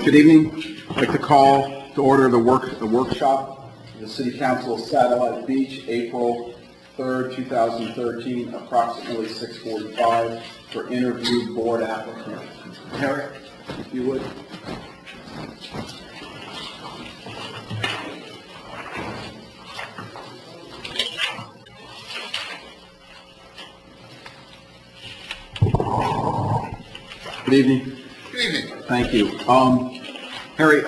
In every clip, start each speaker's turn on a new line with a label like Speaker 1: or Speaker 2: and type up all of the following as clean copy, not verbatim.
Speaker 1: Good evening. I'd like to call to order the workshop of the City Council of Satellite Beach, April 3rd, 2013, approximately 6:45, for interview board applicant. Harry, if you would. Good evening.
Speaker 2: Good evening.
Speaker 1: Thank you. Harry,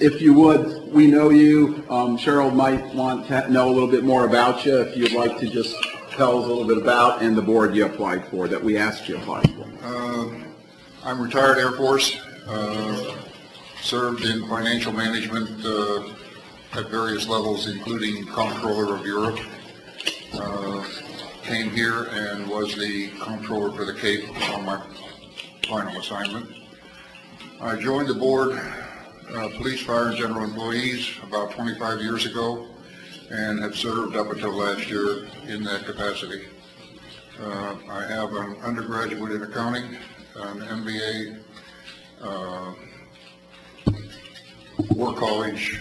Speaker 1: if you would, we know you. Cheryl might want to know a little bit more about you. If you'd like to just tell us a little bit about and the board you applied for, that we asked you to apply for.
Speaker 2: I'm retired Air Force, served in financial management at various levels, including Comptroller of Europe. Came here and was the Comptroller for the Cape on my final assignment. I joined the board, police, fire, and general employees about 25 years ago, and have served up until last year in that capacity. I have an undergraduate in accounting, an MBA, War College,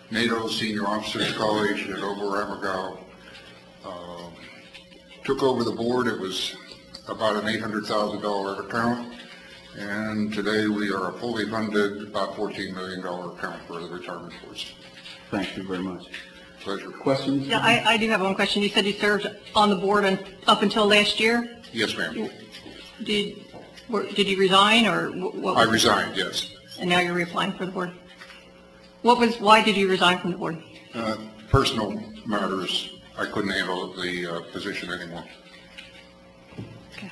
Speaker 2: NATO Senior Officers College at Oberammergau. Took over the board. It was about an $800,000 account, and today we are a fully funded, about $14 million account for the retirement force.
Speaker 1: Thank you very much.
Speaker 2: Pleasure.
Speaker 1: Questions?
Speaker 3: Yeah, I do have one question. You said you served on the board up until last year?
Speaker 2: Yes, ma'am.
Speaker 3: Did you resign, or what?
Speaker 2: I resigned, yes.
Speaker 3: And now you're reapplying for the board? Why did you resign from the board?
Speaker 2: Personal matters. I couldn't handle the position anymore.
Speaker 3: Okay.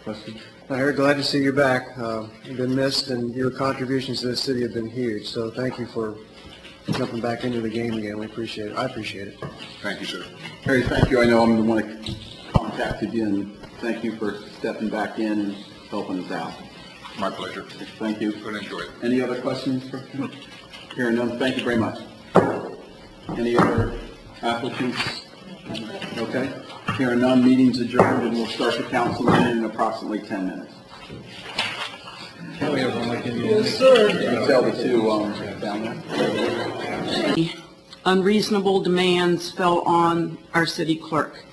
Speaker 1: Questions?
Speaker 4: Harry, glad to see you back. You've been missed, and your contributions to the city have been huge. So thank you for jumping back into the game again. We appreciate it. I appreciate it.
Speaker 2: Thank you, sir.
Speaker 1: Harry, thank you. I know I'm the one that contacted you, and thank you for stepping back in and helping us out.
Speaker 2: My pleasure.
Speaker 1: Thank you.
Speaker 2: Good, enjoy it.
Speaker 1: Any other questions? Hearing none, thank you very much. Any other applicants? Okay. Hearing none, meeting's adjourned, and we'll start the council meeting in approximately 10 minutes.
Speaker 4: Yes, sir.
Speaker 1: You can tell the two down there.
Speaker 5: Unreasonable demands fell on our city clerk.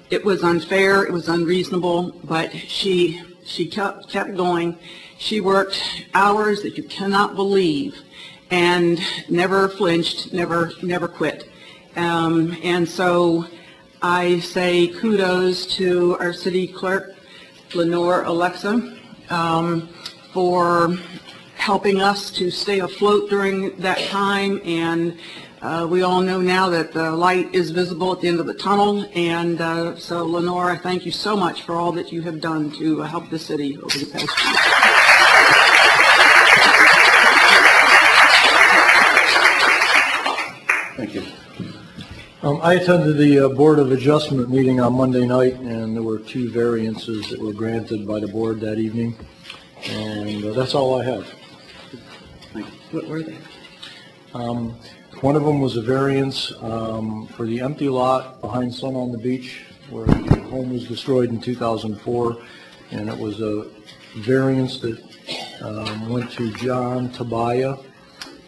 Speaker 5: It was unfair, it was unreasonable, but she kept going. She worked hours that you cannot believe and never flinched, never quit. And so I say kudos to our city clerk, Lenore Alexa, for helping us to stay afloat during that time. And we all know now that the light is visible at the end of the tunnel. And so, Lenore, I thank you so much for all that you have done to help the city over the past year.
Speaker 1: Thank you.
Speaker 6: I attended the Board of Adjustment meeting on Monday night, and there were 2 variances that were granted by the board that evening. And that's all I have.
Speaker 5: What were they?
Speaker 6: One of them was a variance for the empty lot behind Sun on the Beach, where the home was destroyed in 2004, and it was a variance that went to John Tabaya,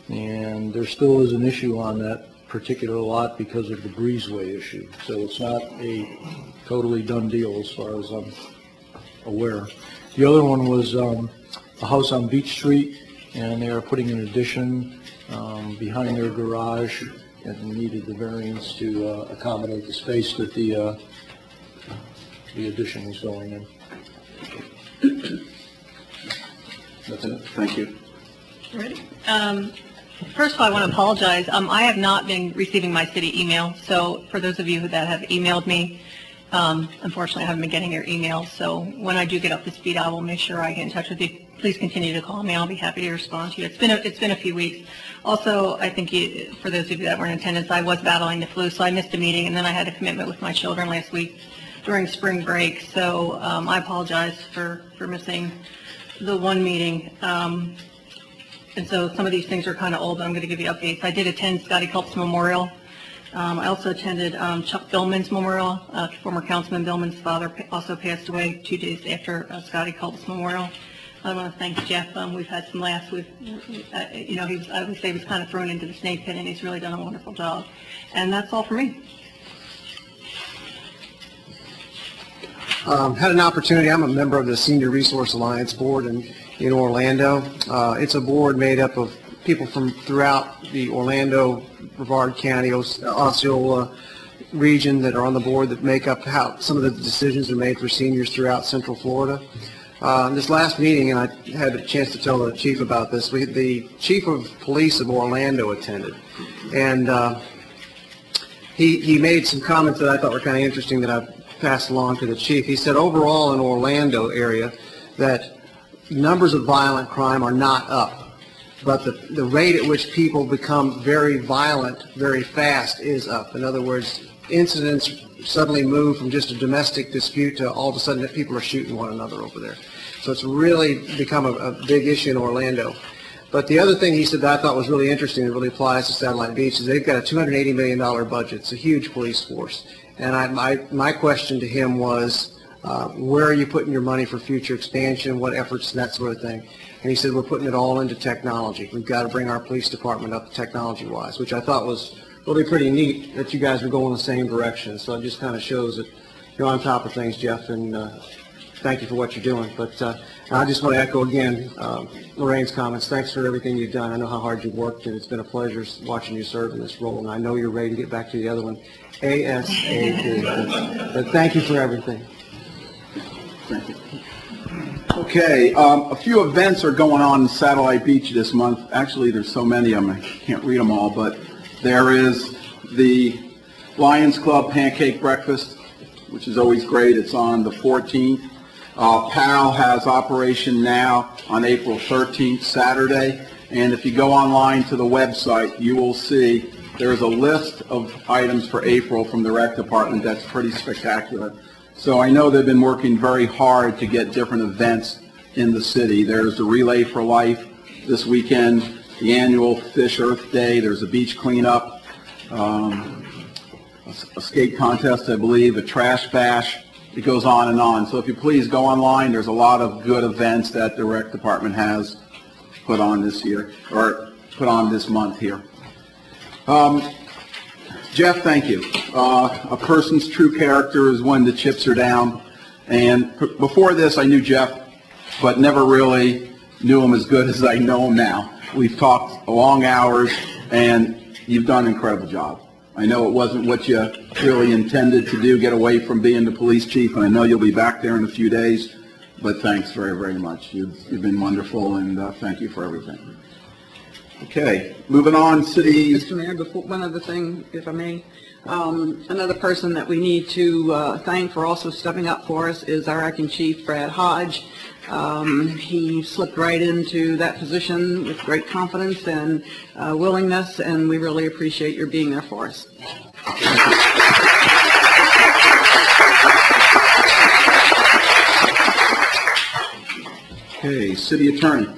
Speaker 6: and there still is an issue on that particular lot because of the breezeway issue. So it's not a totally done deal as far as I'm aware. The other one was a house on Beach Street, and they are putting an addition behind their garage, and needed the variance to accommodate the space that the addition was going in.
Speaker 1: That's it. Thank you.
Speaker 3: Ready? First of all, I want to apologize. I have not been receiving my city email, so for those of you that have emailed me, unfortunately I haven't been getting your emails, so when I do get up to speed, I will make sure I get in touch with you. Please continue to call me. I'll be happy to respond to you. It's been a few weeks. Also, I think for those of you that were in attendance, I was battling the flu, so I missed a meeting, and then I had a commitment with my children last week during spring break, so I apologize for missing the one meeting. And so some of these things are kind of old, but I'm going to give you updates. I did attend Scotty Culp's memorial. I also attended Chuck Billman's memorial. Former Councilman Billman's father also passed away 2 days after Scotty Culp's memorial. I want to thank Jeff. We've had some laughs. I would say he was kind of thrown into the snake pit, and he's really done a wonderful job. And that's all for me.
Speaker 4: Had an opportunity, I'm a member of the Senior Resource Alliance Board in Orlando. It's a board made up of people from throughout the Orlando, Brevard County, Osceola region that are on the board that make up how some of the decisions are made for seniors throughout Central Florida. This last meeting, and I had a chance to tell the chief about this, the chief of police of Orlando attended, and he made some comments that I thought were kind of interesting that I passed along to the chief. He said overall in Orlando area that numbers of violent crime are not up, but the rate at which people become very violent very fast is up. In other words, incidents suddenly move from just a domestic dispute to all of a sudden that people are shooting one another over there. So it's really become a big issue in Orlando. But the other thing he said that I thought was really interesting and really applies to Satellite Beach is they've got a $280 million budget. It's a huge police force. And my question to him was, where are you putting your money for future expansion, what efforts, that sort of thing? And he said, we're putting it all into technology. We've got to bring our police department up technology-wise, which I thought was really pretty neat that you guys are going the same direction. So it just kind of shows that you're on top of things, Jeff, and thank you for what you're doing. But I just want to echo again Lorraine's comments. Thanks for everything you've done. I know how hard you've worked, and it's been a pleasure watching you serve in this role. And I know you're ready to get back to the other one ASAP. But thank you for everything.
Speaker 1: Thank you. Okay, a few events are going on in Satellite Beach this month. Actually, there's so many of them, I can't read them all, but there is the Lions Club Pancake Breakfast, which is always great. It's on the 14th. PAL has Operation Now on April 13th, Saturday. And if you go online to the website, you will see there's a list of items for April from the rec department that's pretty spectacular. So I know they've been working very hard to get different events in the city. There's the Relay for Life this weekend, the annual Fish Earth Day, there's a beach cleanup, a skate contest, I believe, a trash bash. It goes on and on. So if you please go online, there's a lot of good events that the rec department has put on this year, or put on this month here. Jeff, thank you. A person's true character is when the chips are down. And before this, I knew Jeff, but never really knew him as good as I know him now. We've talked long hours, and you've done an incredible job. I know it wasn't what you really intended to do, get away from being the police chief, and I know you'll be back there in a few days, but thanks very, very much. You've been wonderful, and thank you for everything. Okay, moving on, city...
Speaker 5: Mr. Mayor, before, one other thing, if I may. Another person that we need to thank for also stepping up for us is our acting chief, Brad Hodge. He slipped right into that position with great confidence and willingness, and we really appreciate your being there for us.
Speaker 1: Okay, city attorney.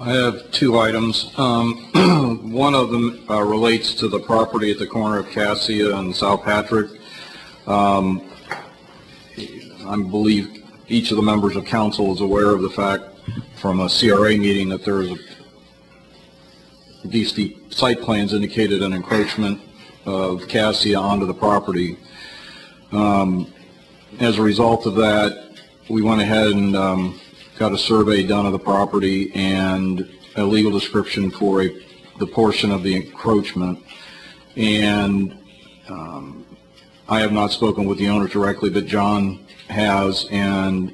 Speaker 7: I have two items. One of them relates to the property at the corner of Cassia and South Patrick. I believe each of the members of council is aware of the fact from a CRA meeting that there is the site plans indicated an encroachment of Cassia onto the property. As a result of that, we went ahead and got a survey done of the property and a legal description for the portion of the encroachment. And I have not spoken with the owner directly, but John has, and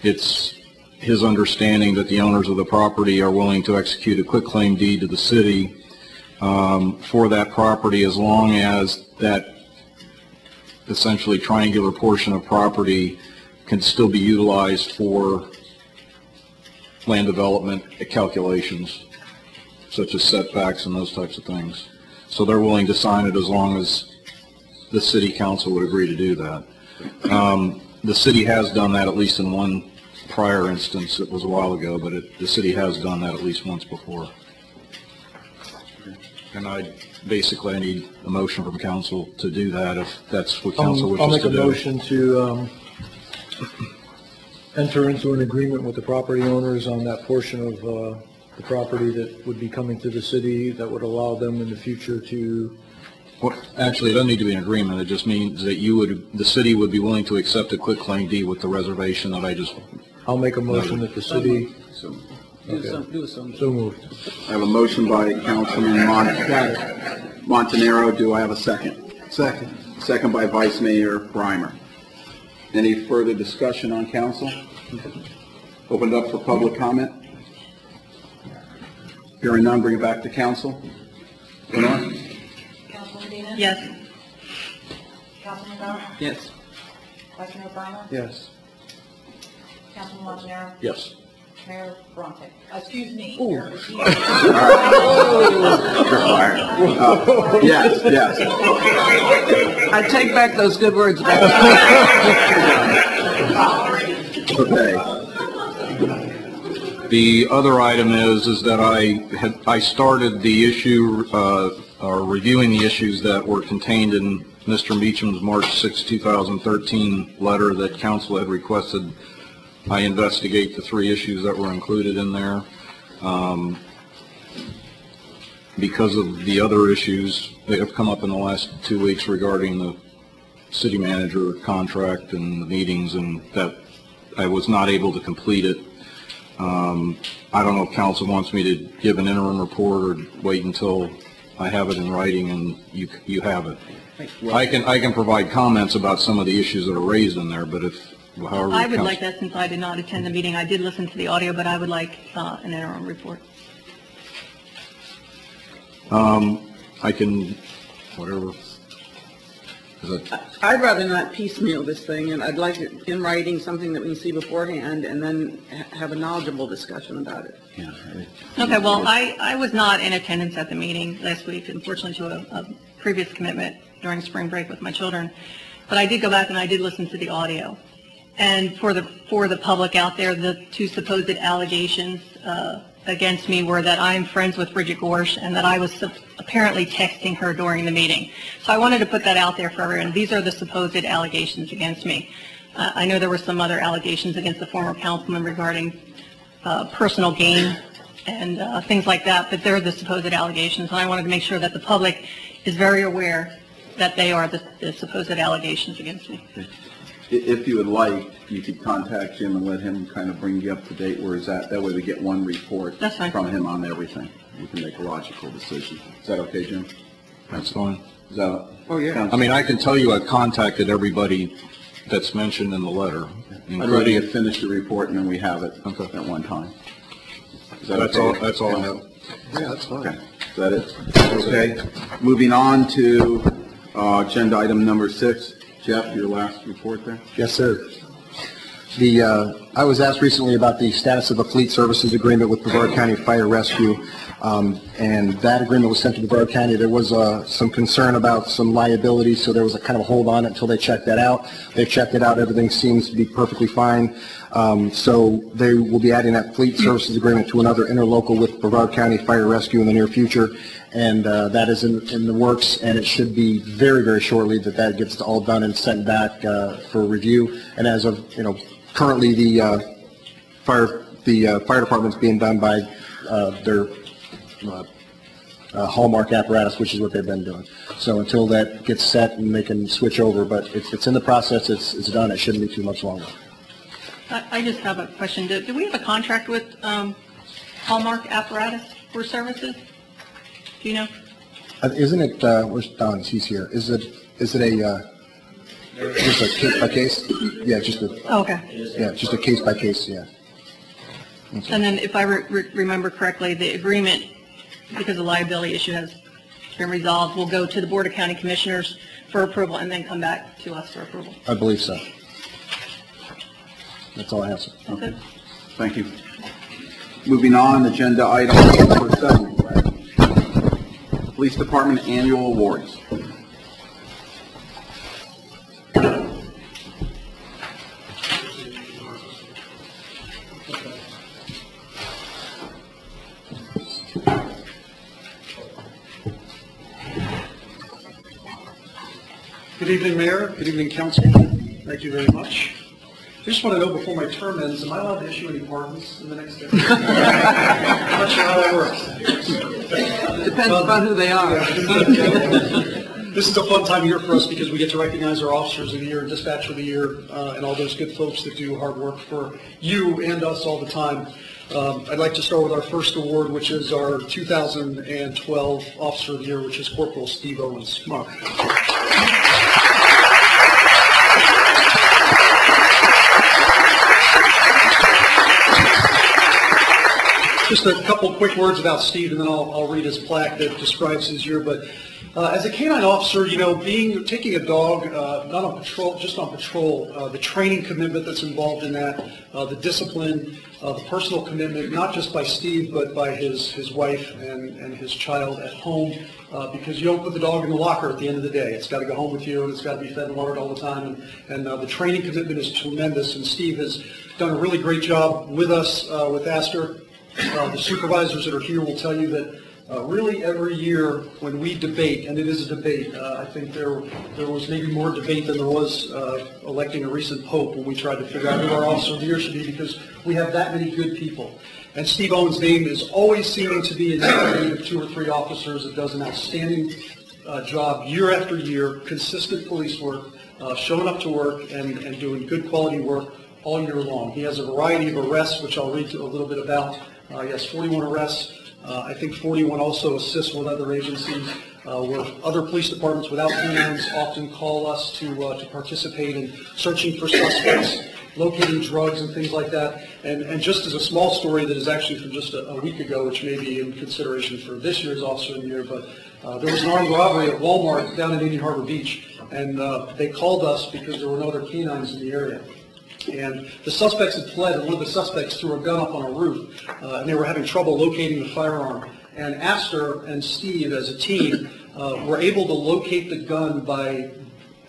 Speaker 7: it's his understanding that the owners of the property are willing to execute a quitclaim deed to the city for that property as long as that essentially triangular portion of property can still be utilized for land development calculations, such as setbacks and those types of things. So they're willing to sign it as long as the city council would agree to do that. The city has done that at least in one prior instance. It was a while ago, but the city has done that at least once before. And I need a motion from council to do that if that's what council wishes to do.
Speaker 6: I'll make a motion to enter into an agreement with the property owners on that portion of the property that would be coming to the city that would allow them in the future to,
Speaker 7: Well, actually, it doesn't need to be an agreement. It just means that the city would be willing to accept a quitclaim deed with the reservation that I just,
Speaker 6: I'll make a motion that the city,
Speaker 5: Do some.
Speaker 6: so moved.
Speaker 1: I have a motion by Councilman Montanaro. Do I have a second?
Speaker 4: Second.
Speaker 1: Second by Vice Mayor Brimer. Any further discussion on council? Opened up for public comment? Hearing none, bring it back to council. Lenore?
Speaker 8: Councilman Dean?
Speaker 3: Yes.
Speaker 8: Councilman Bowman?
Speaker 5: Yes.
Speaker 8: Vice Mayor Brimer?
Speaker 4: Yes.
Speaker 8: Councilman Montanaro?
Speaker 6: Yes.
Speaker 8: Mayor Bronte? Excuse me.
Speaker 1: You're fired. Yes, yes.
Speaker 5: I take back those good words.
Speaker 1: Okay.
Speaker 7: the other item is that I started the issue, or reviewing the issues that were contained in Mr. Meacham's March 6, 2013 letter that council had requested I investigate the 3 issues that were included in there. Because of the other issues that have come up in the last 2 weeks regarding the city manager contract and the meetings, and that I was not able to complete it. I don't know if council wants me to give an interim report or wait until I have it in writing and you have it. I can provide comments about some of the issues that are raised in there, but however.
Speaker 3: I would like that, since I did not attend the meeting. I did listen to the audio, but I would like an interim report.
Speaker 7: I can, whatever.
Speaker 5: I'd rather not piecemeal this thing, and I'd like it in writing, something that we can see beforehand, and then have a knowledgeable discussion about it.
Speaker 3: Okay, well, I was not in attendance at the meeting last week, unfortunately, to a previous commitment during spring break with my children. But I did go back and I did listen to the audio. And for the public out there, the 2 supposed allegations against me were that I'm friends with Bridget Gorsch and that I was apparently texting her during the meeting. So I wanted to put that out there for everyone. These are the supposed allegations against me. I know there were some other allegations against the former councilman regarding personal gain and things like that, but they're the supposed allegations. And I wanted to make sure that the public is very aware that they are the supposed allegations against me.
Speaker 1: If you would like, you could contact Jim and let him kind of bring you up to date where he's at. That way we get one report
Speaker 3: That's fine.
Speaker 1: from him on everything. We can make a logical decision. Is that okay, Jim?
Speaker 7: That's fine.
Speaker 1: Is that?
Speaker 5: Oh, yeah.
Speaker 7: I mean, I can tell you I've contacted everybody that's mentioned in the letter,
Speaker 1: I'd rather
Speaker 7: including,
Speaker 1: you finish the report and then we have it
Speaker 7: Okay.
Speaker 1: at one time. Is that
Speaker 7: that's
Speaker 1: okay?
Speaker 7: all I have.
Speaker 4: Yeah, that's fine.
Speaker 1: Okay. Is that it? Okay. Moving on to agenda item number 6. Jeff, your last report there?
Speaker 9: Yes, sir. I was asked recently about the status of the fleet services agreement with Brevard County Fire Rescue, and that agreement was sent to Brevard County. There was some concern about some liability, so there was a kind of a hold on it until they checked that out. They checked it out. Everything seems to be perfectly fine. So they will be adding that fleet services agreement to another interlocal with Brevard County Fire Rescue in the near future, and that is in the works, and it should be very, very shortly that gets all done and sent back for review. And as of, currently the fire department's being done by their Hallmark apparatus, which is what they've been doing. So until that gets set and they can switch over, but it's in the process, it's done, it shouldn't be too much longer.
Speaker 3: I just have a question. Do we have a contract with Hallmark Apparatus for services? Do you know?
Speaker 9: Isn't it, where's Don, he's here, is it just a case by case? Yeah,
Speaker 3: Oh, okay.
Speaker 9: just a case by case, yeah.
Speaker 3: And then if I remember correctly, the agreement, because the liability issue has been resolved, will go to the Board of County Commissioners for approval and then come back to us for approval.
Speaker 9: I believe so. That's all I have, sir.
Speaker 3: That's it?
Speaker 1: Thank you. Moving on, agenda item number 7. Police Department Annual Awards.
Speaker 10: Good evening, Mayor. Good evening, Council. Thank you very much. just want to know before my term ends, am I allowed to issue any pardons in the next day? I'm not sure how that works.
Speaker 5: Depends upon who they are.
Speaker 10: This is a fun time of year for us because we get to recognize our officers of the year, dispatcher of the year, and all those good folks that do hard work for you and us all the time. I'd like to start with our first award, which is our 2012 Officer of the Year, which is Corporal Steve Owens. Come on. Just a couple quick words about Steve, and then I'll read his plaque that describes his year. But as a canine officer, you know, taking a dog not on patrol, just on patrol, the training commitment that's involved in that, the discipline, the personal commitment, not just by Steve, but by his wife and his child at home, because you don't put the dog in the locker at the end of the day. It's got to go home with you, and it's got to be fed and watered all the time. And the training commitment is tremendous, and Steve has done a really great job with us, with Astor. The supervisors that are here will tell you that really every year when we debate, and it is a debate, I think there was maybe more debate than there was electing a recent pope when we tried to figure out who our Officer of the Year should be, because we have that many good people. And Steve Owens' name is always seeming to be in the name of 2 or 3 officers that does an outstanding job year after year, consistent police work, showing up to work and doing good quality work all year long. He has a variety of arrests, which I'll read a little bit about. He has 41 arrests. I think 41 also assists with other agencies, where other police departments without canines often call us to participate in searching for suspects, locating drugs and things like that. And just as a small story that is actually from just a week ago, which may be in consideration for this year's Officer of the Year, but there was an armed robbery at Walmart down in Indian Harbor Beach, and they called us because there were no other canines in the area. And the suspects had fled, and one of the suspects threw a gun up on a roof, and they were having trouble locating the firearm. And Astor and Steve, as a team, were able to locate the gun by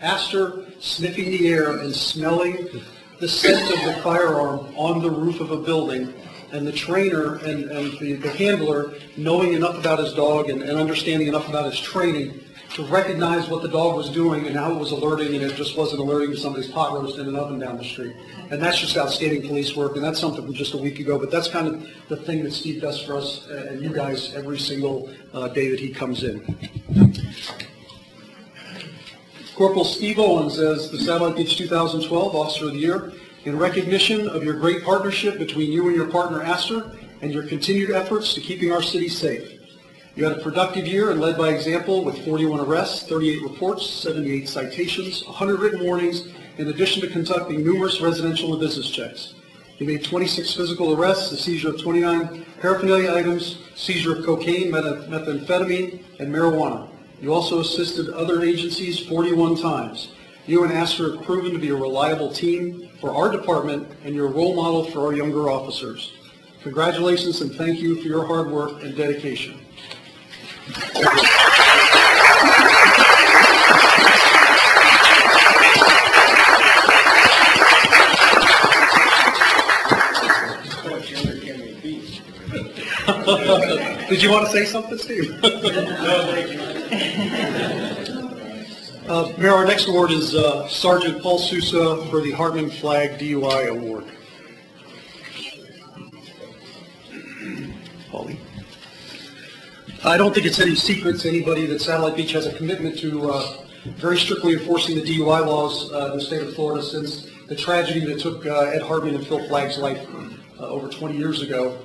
Speaker 10: Astor sniffing the air and smelling the scent of the firearm on the roof of a building, and the trainer and the handler knowing enough about his dog and understanding enough about his training to recognize what the dog was doing and how it was alerting, and it just wasn't alerting to somebody's pot roast in an oven down the street. And that's just outstanding police work, and that's something from just a week ago, but that's kind of the thing that Steve does for us and you guys every single day that he comes in. Corporal Steve Owens as the Satellite Beach 2012 Officer of the Year, in recognition of your great partnership between you and your partner Astor and your continued efforts to keeping our city safe. You had a productive year and led by example with 41 arrests, 38 reports, 78 citations, 100 written warnings, in addition to conducting numerous residential and business checks. You made 26 physical arrests, the seizure of 29 paraphernalia items, seizure of cocaine, methamphetamine, and marijuana. You also assisted other agencies 41 times. You and Astor have proven to be a reliable team for our department, and you're a role model for our younger officers. Congratulations and thank you for your hard work and dedication. Did you want to say something, Steve? No, thank you. Mayor, our next award is Sergeant Paul Sousa for the Hartman Flag DUI Award. Paulie. I don't think it's any secret to anybody that Satellite Beach has a commitment to very strictly enforcing the DUI laws in the state of Florida since the tragedy that took Ed Hartman and Phil Flagg's life over 20 years ago.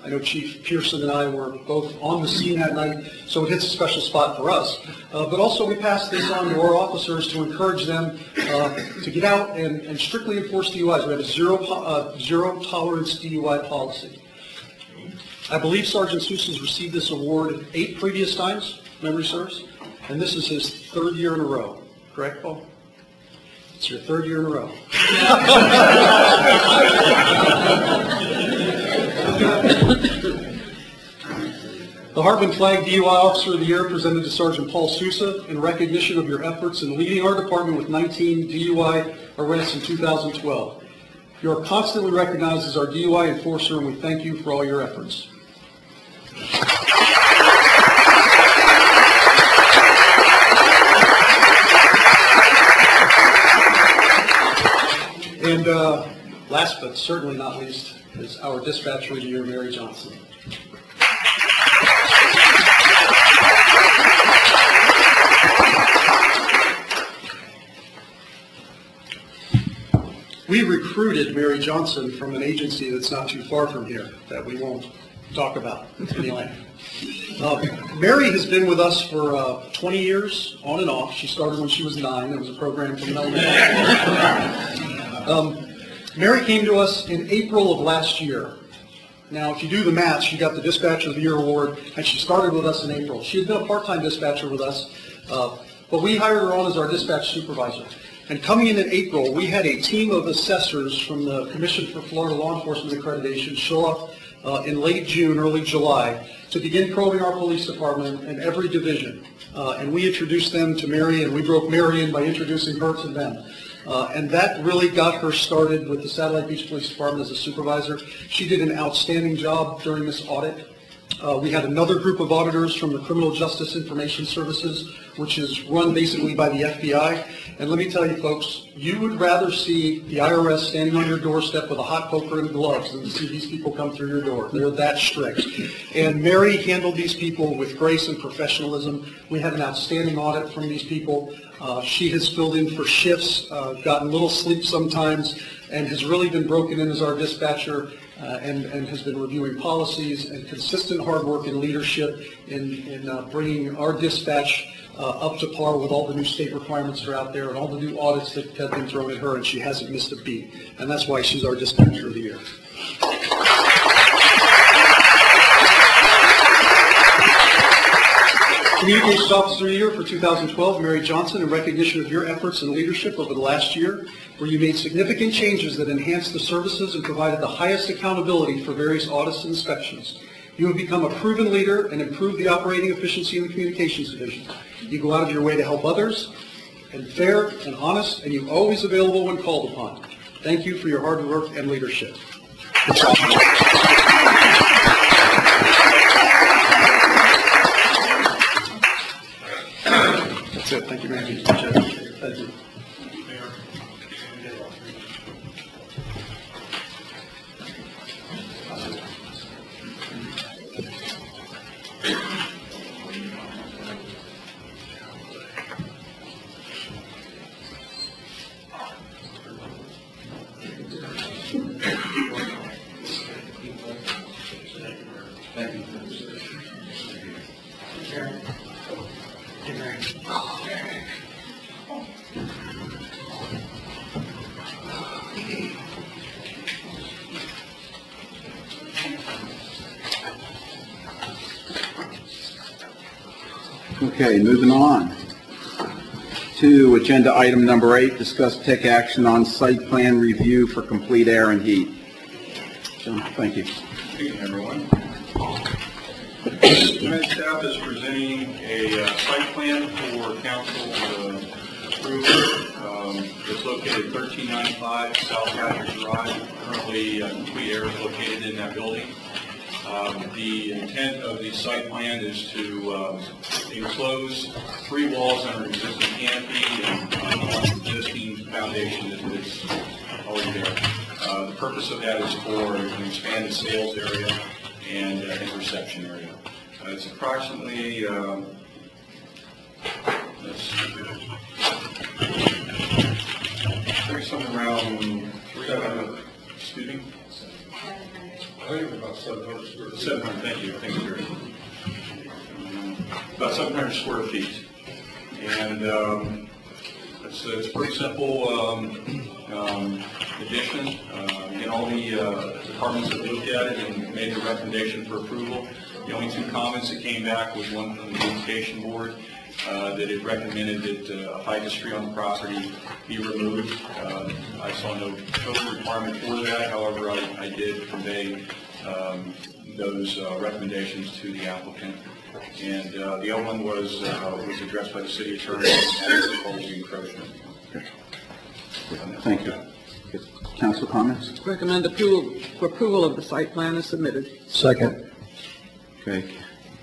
Speaker 10: I know Chief Pearson and I were both on the scene that night, so it hits a special spot for us. But also we passed this on to our officers to encourage them to get out and strictly enforce DUIs. We have a zero tolerance DUI policy. I believe Sergeant Sousa has received this award 8 previous times, memory serves, and this is his 3rd year in a row. Correct, Paul? It's your 3rd year in a row. The Hartman Flag DUI Officer of the Year presented to Sergeant Paul Sousa in recognition of your efforts in leading our department with 19 DUI arrests in 2012. You are constantly recognized as our DUI enforcer, and we thank you for all your efforts. And last but certainly not least is our dispatcher of the year, Mary Johnson. We recruited Mary Johnson from an agency that's not too far from here that we won't talk about anyway. Mary has been with us for 20 years, on and off. She started when she was 9. It was a program from an elementary. Mary came to us in April of last year. Now, if you do the math, she got the Dispatcher of the Year award, and she started with us in April. She had been a part-time dispatcher with us, but we hired her on as our dispatch supervisor. And coming in April, we had a team of assessors from the Commission for Florida Law Enforcement Accreditation show up in late June, early July, to begin probing our police department in every division. And we introduced them to Mary, and we broke Mary in by introducing her to them. And that really got her started with the Satellite Beach Police Department as a supervisor. She did an outstanding job during this audit. We had another group of auditors from the Criminal Justice Information Services, which is run basically by the FBI. And let me tell you folks, you would rather see the IRS standing on your doorstep with a hot poker and gloves than to see these people come through your door. They're that strict. And Mary handled these people with grace and professionalism. We had an outstanding audit from these people. She has filled in for shifts, gotten little sleep sometimes, and has really been broken in as our dispatcher. And has been reviewing policies and consistent hard work and leadership in bringing our dispatch up to par with all the new state requirements that are out there and all the new audits that have been thrown at her, and she hasn't missed a beat. And that's why she's our Dispatcher of the Year. Communications Officer of the Year for 2012, Mary Johnson, in recognition of your efforts and leadership over the last year, where you made significant changes that enhanced the services and provided the highest accountability for various audits and inspections. You have become a proven leader and improved the operating efficiency in the Communications Division. You go out of your way to help others, and fair and honest, and you're always available when called upon. Thank you for your hard work and leadership. That's it. Thank you, Mary. Thank you.
Speaker 1: Okay, moving on to agenda item number 8, discuss take action on site plan review for Complete Air and Heat. John, thank you.
Speaker 11: Good evening, everyone. Tonight, staff is presenting a site plan for council approval. It's located 1395 South Patrick Drive. Currently, Complete Air is located in that building. The intent of the site plan is to enclose 3 walls under an existing canopy and on existing foundation that's already there. The purpose of that is for an expanded sales area and a reception area. It's approximately, let's see, somewhere around 300, excuse me? I think about 700 square feet. 700, thank you, Gary. About 700 square feet. And it's a pretty simple addition. And all the departments have looked at it and made the recommendation for approval. The only 2 comments that came back was one from the beautification board that it recommended that a height tree on the property be removed. I saw no code requirement for that. However, I did convey those recommendations to the applicant. And the other one was addressed by the city attorney as opposed to encroachment.
Speaker 1: Thank you. Council comments?
Speaker 5: Recommend approval of the site plan as submitted.
Speaker 6: Second.
Speaker 1: Okay.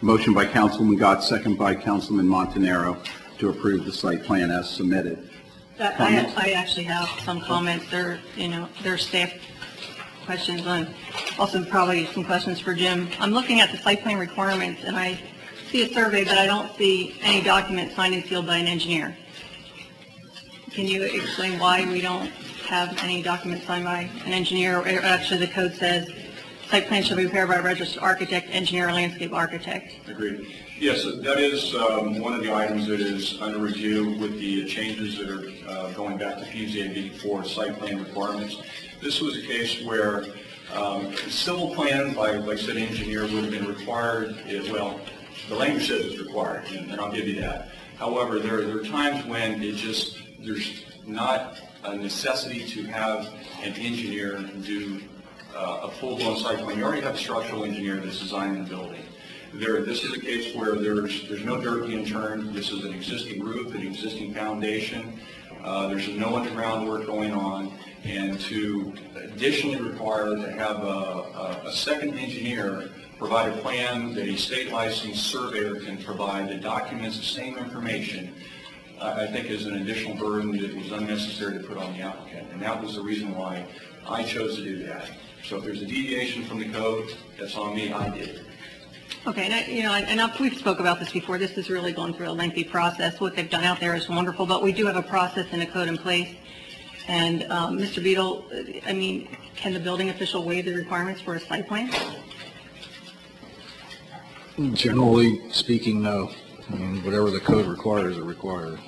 Speaker 1: Motion by Councilman Gott, second by Councilman Montanaro to approve the site plan as submitted.
Speaker 3: I actually have some comments. They're, they're staff questions on, also probably some questions for Jim. I'm looking at the site plan requirements and I see a survey, but I don't see any document signed and sealed by an engineer. Can you explain why we don't have any document signed by an engineer? Or actually, the code says site plan shall be prepared by a registered architect, engineer, or landscape architect.
Speaker 11: Agreed. Yes, that is one of the items that is under review with the changes that are going back to PZAB for site plan requirements. This was a case where civil plan by said engineer would have been required, well, the language says it's required, and I'll give you that. However, there are times when there's not a necessity to have an engineer do a full-blown site plan. You already have a structural engineer that's designing the building. This is a case where there's no dirt being turned. This is an existing roof, an existing foundation. There's no underground work going on. And to additionally require to have a second engineer provide a plan that a state licensed surveyor can provide that documents the same information, I think is an additional burden that was unnecessary to put on the applicant. And that was the reason why I chose to do that. So if there's a deviation from the code, that's on me. I did it.
Speaker 3: Okay, and we've spoke about this before. This has really gone through a lengthy process. What they've done out there is wonderful, but we do have a process and a code in place. And Mr. Beadle, I mean, can the building official waive the requirements for a site plan?
Speaker 7: Generally speaking, no. I mean, whatever the code requires, it requires.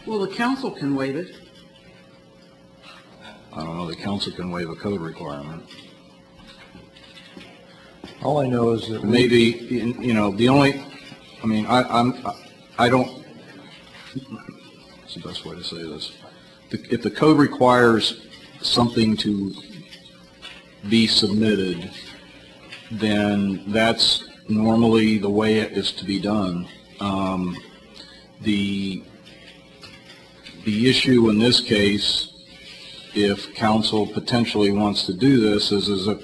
Speaker 5: Well, the council can waive it.
Speaker 7: I don't know, the council can waive a code requirement.
Speaker 6: All I know is that
Speaker 7: Maybe, the only, I mean, I don't, what's the best way to say this? If the code requires something to be submitted, then that's normally the way it is to be done. The issue in this case, if council potentially wants to do this, is if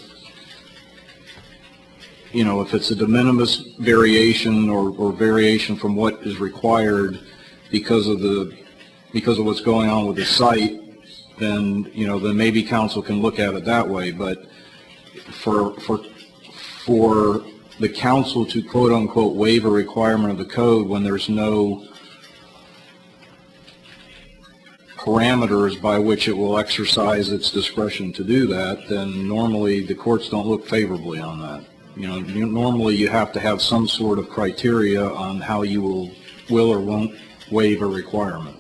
Speaker 7: it's a de minimis variation or variation from what is required because of what's going on with the site, then then maybe council can look at it that way. But for the council to quote unquote waive a requirement of the code when there's no parameters by which it will exercise its discretion to do that, then normally the courts don't look favorably on that. Normally you have to have some sort of criteria on how you will or won't waive a requirement.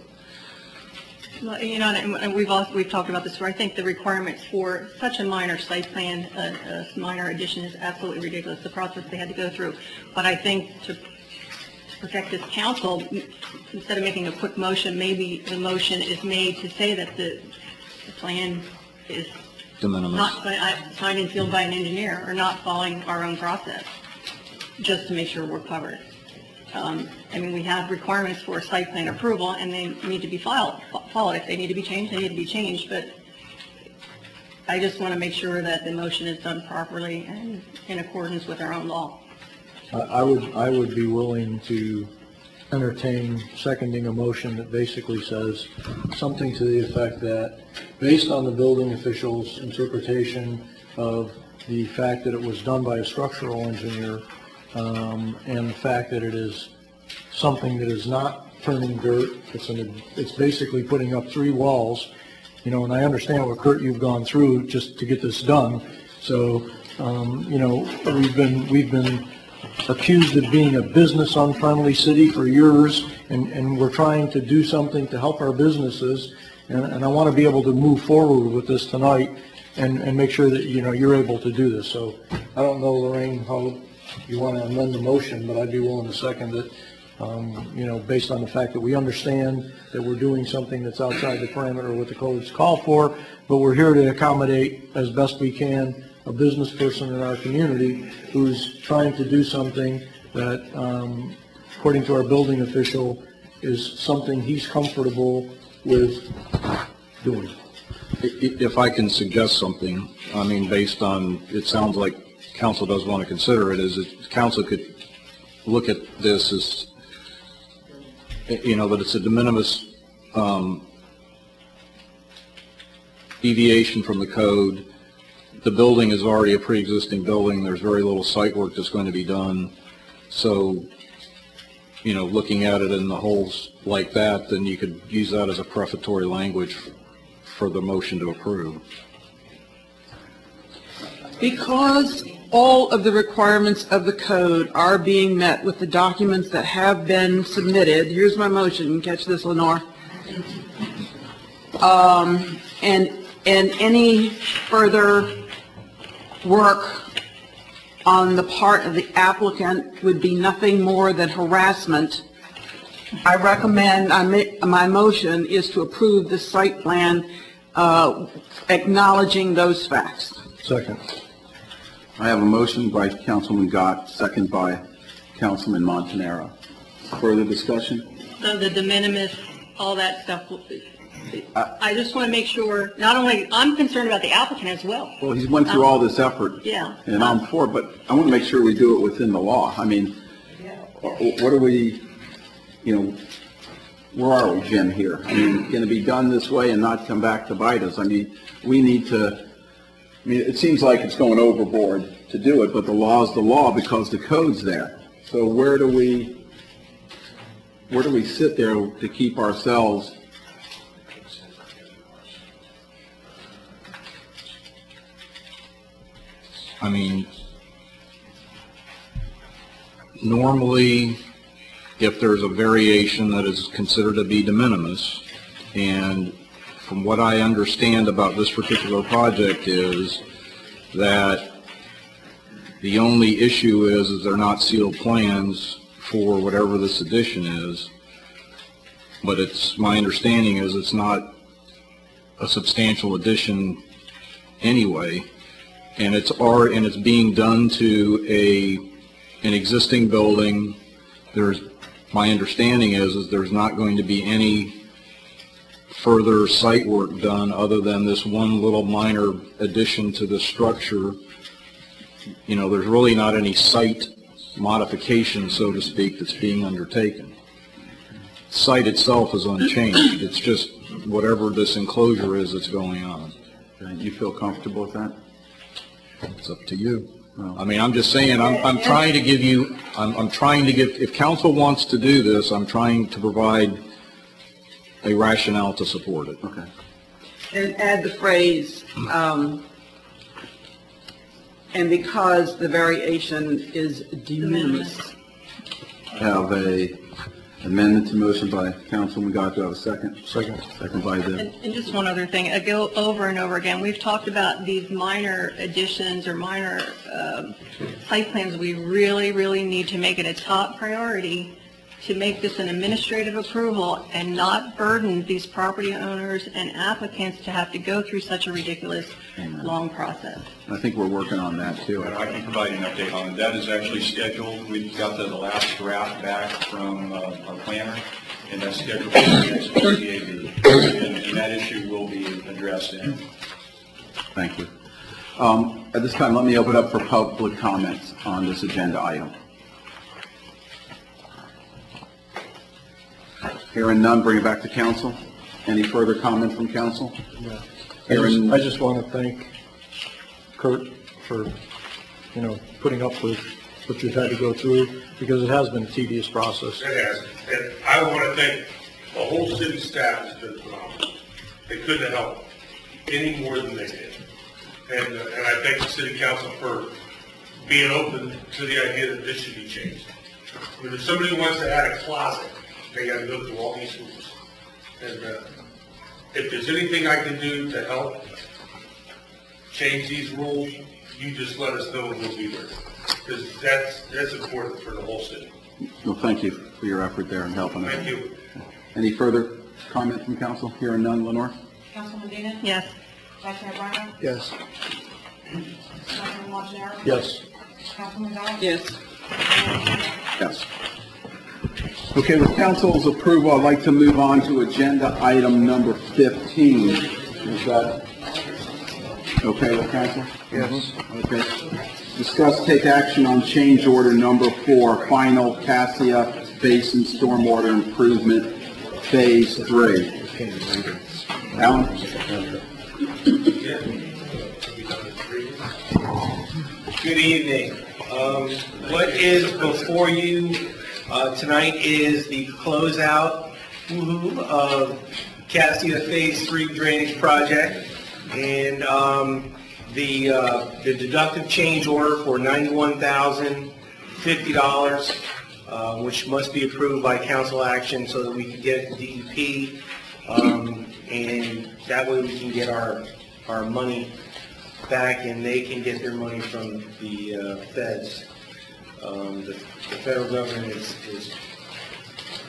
Speaker 3: Well, and we've talked about this before. I think the requirements for such a minor site plan, a minor addition, is absolutely ridiculous, the process they had to go through. But I think to protect this council, instead of making a quick motion, maybe the motion is made to say that the plan is not signed and sealed by an engineer or not following our own process, just to make sure we're covered. I mean, we have requirements for site plan approval, and they need to be followed. If they need to be changed, they need to be changed. But I just want to make sure that the motion is done properly and in accordance with our own law.
Speaker 6: I would be willing to entertain seconding a motion that basically says something to the effect that, based on the building official's interpretation of the fact that it was done by a structural engineer, and the fact that it is something that is not turning dirt, it's basically putting up 3 walls, and I understand what, Kurt, you've gone through just to get this done. So, we've been accused of being a business unfriendly city for years, and we're trying to do something to help our businesses, and I want to be able to move forward with this tonight and make sure that, you're able to do this. So I don't know, Lorraine, how you want to amend the motion, but I'd be willing to second it, based on the fact that we understand that we're doing something that's outside the parameter of what the codes call for, but we're here to accommodate as best we can a business person in our community who's trying to do something that, according to our building official, is something he's comfortable with doing.
Speaker 7: If I can suggest something, I mean, based on, it sounds like council does want to consider it, is that council could look at this as that it's a de minimis deviation from the code. The building is already a pre-existing building. There's very little site work that's going to be done. So, looking at it in the holes like that, then you could use that as a prefatory language for the motion to approve.
Speaker 5: Because all of the requirements of the code are being met with the documents that have been submitted, here's my motion, catch this, Lenore. And any further work on the part of the applicant would be nothing more than harassment. I recommend, my motion is to approve the site plan acknowledging those facts.
Speaker 6: Second.
Speaker 1: I have a motion by Councilman Gott, second by Councilman Montanaro. Further discussion?
Speaker 3: So the de minimis, all that stuff, I just want to make sure, not only, I'm concerned about the applicant as well.
Speaker 1: Well, he's went through all this effort.
Speaker 3: Yeah.
Speaker 1: And I'm for it, but I want to make sure we do it within the law. I mean, what are we, where are we, Jim, here? I mean, going to be done this way and not come back to bite us? I mean, we need to, it seems like it's going overboard to do it, but the law is the law because the code's there. So where do we sit there to keep ourselves?
Speaker 7: I mean, normally, if there's a variation that is considered to be de minimis, and from what I understand about this particular project is that the only issue is they're not sealed plans for whatever this addition is, but my understanding is it's not a substantial addition anyway. And it's being done to an existing building. My understanding is there's not going to be any further site work done other than this one little minor addition to the structure. There's really not any site modification, so to speak, that's being undertaken. Site itself is unchanged. It's just whatever this enclosure is that's going on.
Speaker 1: You feel comfortable with that?
Speaker 7: It's up to you. I mean, I'm just saying, I'm trying to give you, I'm trying to give, if council wants to do this, I'm trying to provide a rationale to support it.
Speaker 1: Okay.
Speaker 5: And add the phrase, and because the variation is de minimis.
Speaker 1: I have a amendment to motion by Councilman Gott. Do I have a second?
Speaker 6: Second.
Speaker 1: Second by the...
Speaker 3: And just one other thing, I go over and over again, we've talked about these minor additions or minor site plans. We really, really need to make it a top priority to make this an administrative approval and not burden these property owners and applicants to have to go through such a ridiculous long process.
Speaker 1: I think we're working on that too.
Speaker 11: And I can provide an update on it. That is actually scheduled. We've got the last draft back from our planner, and that's scheduled for the next PCAB. And that issue will be addressed in.
Speaker 1: Thank you. At this time, let me open up for public comments on this agenda item. Hearing none, bring it back to council. Any further comment from council?
Speaker 6: No.
Speaker 1: Hearing-
Speaker 6: I just want to thank Kurt for, putting up with what you've had to go through, because it has been a tedious process.
Speaker 12: It has. And I want to thank the whole city staff has been phenomenal. They couldn't have helped any more than they did. And I thank the city council for being open to the idea that this should be changed. I mean, if somebody wants to add a closet, they got to go through all these rules. And if there's anything I can do to help change these rules, you just let us know and we'll be there. Because that's important for the whole city.
Speaker 1: Well, thank you for your effort there and helping us.
Speaker 12: Thank you.
Speaker 1: Any further comment from council? Hearing none, Lenore?
Speaker 8: Councilman Dean?
Speaker 3: Yes.
Speaker 8: Vice Mayor Breimer?
Speaker 6: Yes.
Speaker 8: Councilman Montanaro?
Speaker 6: Yes.
Speaker 8: Councilman Gott?
Speaker 5: Yes.
Speaker 1: Yes. Okay, with council's approval, I'd like to move on to agenda item number 15. Is that okay with council?
Speaker 6: Yes.
Speaker 1: Okay. Discuss, take action on change order number 4, final Cassia Basin Stormwater Improvement Phase 3. Alan?
Speaker 13: Good evening. What is before you tonight is the closeout of Castilla Phase 3 Drainage Project, and the deductive change order for $91,050, which must be approved by council action so that we can get it to DEP, and that way we can get our money back and they can get their money from the feds. The federal government is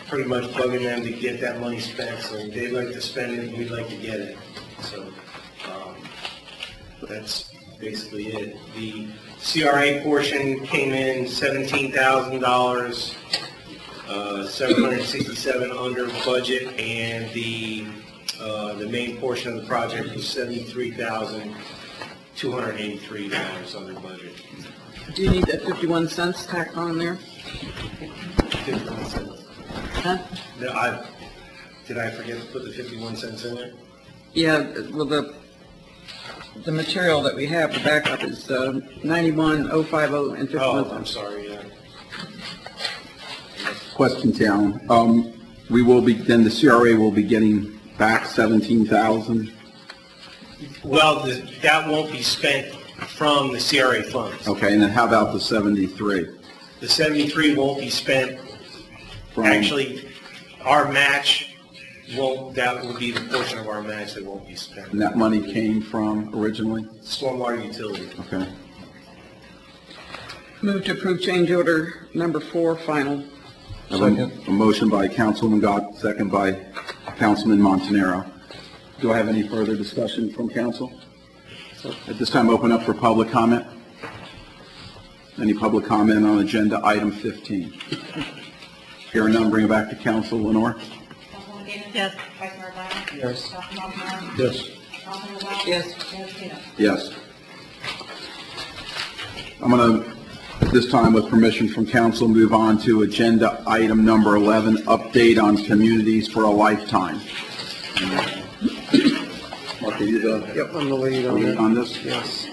Speaker 13: pretty much bugging them to get that money spent, so they like to spend it and we'd like to get it. So that's basically it. The CRA portion came in $17,000, 767 under budget, and the main portion of the project was $73,283 under budget.
Speaker 5: Do you need that 51 cents tacked on there?
Speaker 13: 51 cents.
Speaker 5: Huh?
Speaker 13: No, did I forget to put the 51 cents in there?
Speaker 5: Yeah, well, the material that we have, the backup is 91,050 and 51
Speaker 13: Oh,
Speaker 5: cents.
Speaker 13: I'm sorry, yeah.
Speaker 1: Question, Alan. We will be, then the CRA will be getting back 17,000?
Speaker 13: Well, that won't be spent from the CRA funds.
Speaker 1: Okay, and then how about the 73?
Speaker 13: The 73 won't be spent.
Speaker 1: From-
Speaker 13: Actually, our match won't, that will be the portion of our match that won't be spent.
Speaker 1: And that money came from originally?
Speaker 13: Stormwater utility.
Speaker 1: Okay.
Speaker 5: Move to approve change order number 4, final.
Speaker 1: I have a motion by Councilman Gott, second by Councilman Montanaro. Do I have any further discussion from council? At this time, open up for public comment. Any public comment on agenda item 15? Hearing none, bring it back to council. Lenore?
Speaker 8: Councilwoman Dean?
Speaker 3: Yes.
Speaker 8: Vice Mayor Bryan?
Speaker 6: Yes.
Speaker 8: Councilman Montanaro?
Speaker 6: Yes.
Speaker 8: Councilman Gonzalez?
Speaker 5: Yes.
Speaker 8: Mayor Patino?
Speaker 1: Yes. I'm going to, at this time, with permission from council, move on to agenda item number 11, update on Communities for a Lifetime. Mark, are you the
Speaker 4: Yep, I'm the lead
Speaker 1: lead
Speaker 4: on
Speaker 1: on
Speaker 4: that.
Speaker 1: this?
Speaker 4: Yes.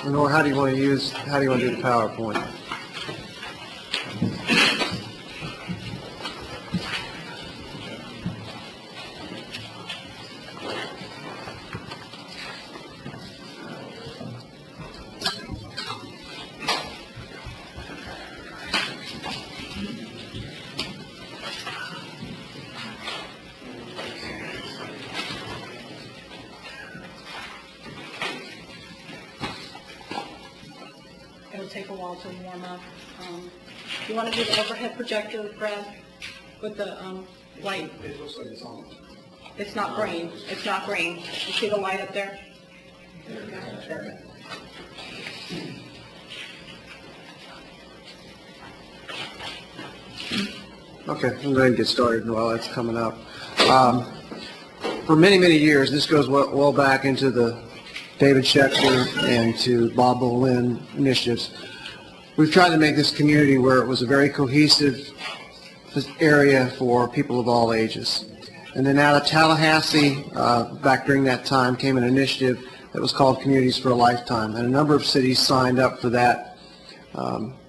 Speaker 4: Lenore, how do you want to do the PowerPoint?
Speaker 8: It'll take a while to warm up. You want to do the overhead projector, Brad, with the light?
Speaker 1: It looks like it's on.
Speaker 8: It's not green. It's not green. You see the light up there?
Speaker 4: Okay, I'm going to get started while that's coming up. For many, many years, this goes well back into the David Schechter and to Bob Boleyn initiatives. We've tried to make this community where it was a very cohesive area for people of all ages. And then out of Tallahassee, back during that time, came an initiative that was called Communities for a Lifetime. And a number of cities signed up for that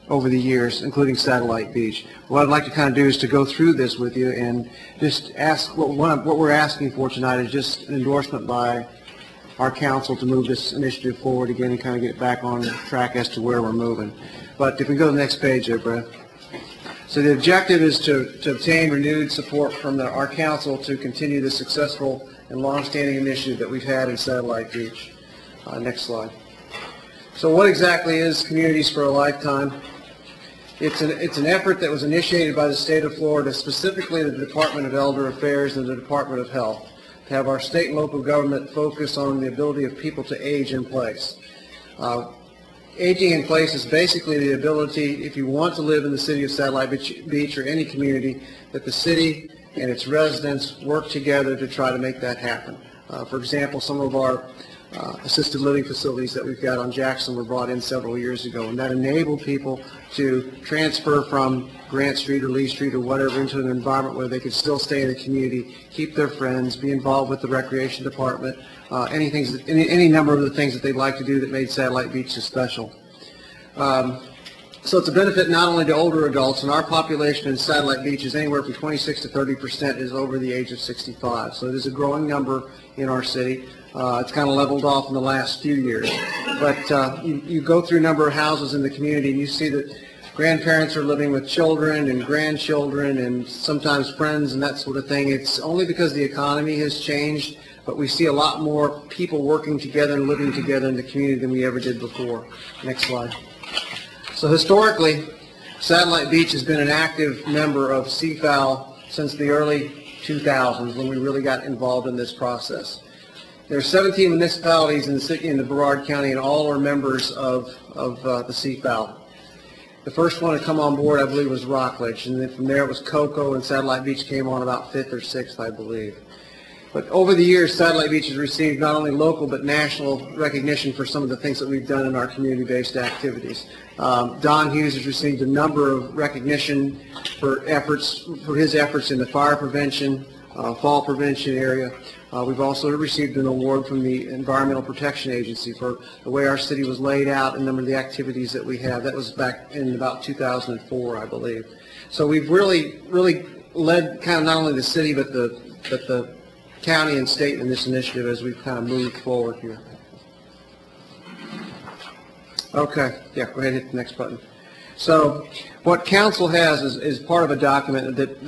Speaker 4: over the years, including Satellite Beach. What I'd like to kind of do is to go through this with you and just ask, what we're asking for tonight is just an endorsement by our council to move this initiative forward again and kind of get it back on track as to where we're moving. But if we go to the next page there, Brett. So the objective is to obtain renewed support from our council to continue the successful and long-standing initiative that we've had in Satellite Beach. Next slide. So what exactly is Communities for a Lifetime? It's an effort that was initiated by the state of Florida, specifically the Department of Elder Affairs and the Department of Health, to have our state and local government focus on the ability of people to age in place. Aging in place is basically the ability, if you want to live in the city of Satellite Beach or any community, that the city and its residents work together to try to make that happen. For example, some of our assisted living facilities that we've got on Jackson were brought in several years ago, and that enabled people to transfer from Grant Street or Lee Street or whatever into an environment where they could still stay in the community, keep their friends, be involved with the recreation department, any number of the things that they'd like to do that made Satellite Beach so special. So it's a benefit not only to older adults, and our population in Satellite Beach is anywhere from 26 to 30% is over the age of 65. So it is a growing number in our city. It's kind of leveled off in the last few years. But you go through a number of houses in the community and you see that grandparents are living with children and grandchildren and sometimes friends and that sort of thing. It's only because the economy has changed, but we see a lot more people working together and living together in the community than we ever did before. Next slide. So historically, Satellite Beach has been an active member of CFAL since the early 2000s when we really got involved in this process. There are 17 municipalities in the Brevard County, and all are members of the CFAL. The first one to come on board, I believe, was Rockledge, and then from there it was Cocoa, and Satellite Beach came on about 5th or 6th, I believe. But over the years, Satellite Beach has received not only local but national recognition for some of the things that we've done in our community-based activities. Don Hughes has received a number of recognition for his efforts in the fire prevention, fall prevention area. We've also received an award from the Environmental Protection Agency for the way our city was laid out and a number of the activities that we have. That was back in about 2004, I believe. So we've really led kind of not only the city but the county and state in this initiative as we've kind of moved forward here. Okay, yeah, go ahead and hit the next button. So what council has is part of a document that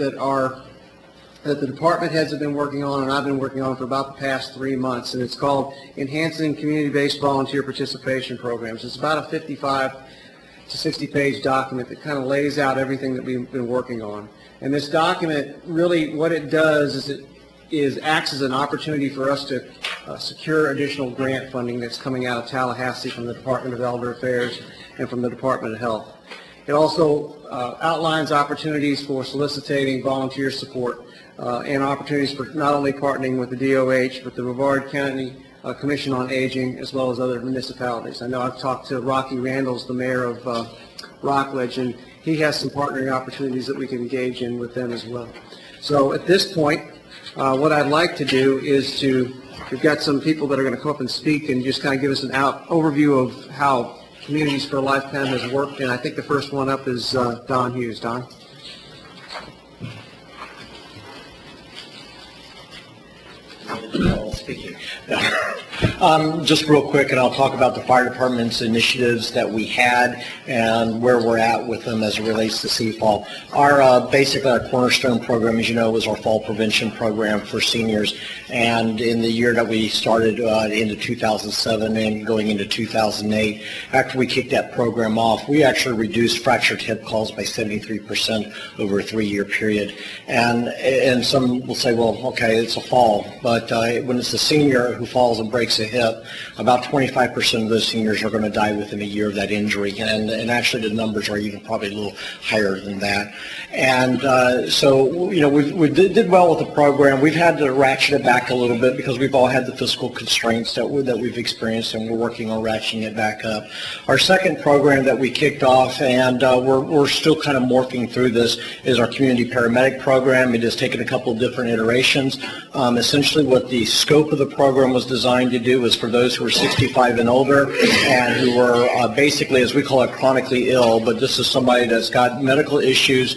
Speaker 4: the department heads have been working on, and I've been working on for about the past 3 months, and it's called Enhancing Community-Based Volunteer Participation Programs. It's about a 55 to 60-page document that kind of lays out everything that we've been working on. And this document, really what it does is it acts as an opportunity for us to secure additional grant funding that's coming out of Tallahassee from the Department of Elder Affairs and from the Department of Health. It also outlines opportunities for soliciting volunteer support and opportunities for not only partnering with the DOH, but the Brevard County Commission on Aging, as well as other municipalities. I know I've talked to Rocky Randalls, the mayor of Rockledge, and he has some partnering opportunities that we can engage in with them as well. So at this point, what I'd like to do is we've got some people that are going to come up and speak and just kind of give us an overview of how Communities for a Lifetime has worked, and I think the first one up is Don Hughes. Don?
Speaker 14: Speaking. Just real quick, and I'll talk about the fire department's initiatives that we had and where we're at with them as it relates to CFAL. Basically our cornerstone program, as you know, was our fall prevention program for seniors. And in the year that we started into 2007 and going into 2008, after we kicked that program off, we actually reduced fractured hip calls by 73% over a 3-year period. And some will say, well, okay, it's a fall, but when it's a senior who falls and breaks a hip, about 25% of those seniors are going to die within a year of that injury, and actually the numbers are even probably a little higher than that. And so, you know, we did well with the program. We've had to ratchet it back a little bit because we've all had the fiscal constraints that we've experienced, and we're working on ratcheting it back up. Our second program that we kicked off, and we're still kind of morphing through this, is our community paramedic program. It has taken a couple of different iterations. Essentially what the scope of the program was designed to do was for those who are 65 and older and who are basically, as we call it, chronically ill, but this is somebody that's got medical issues.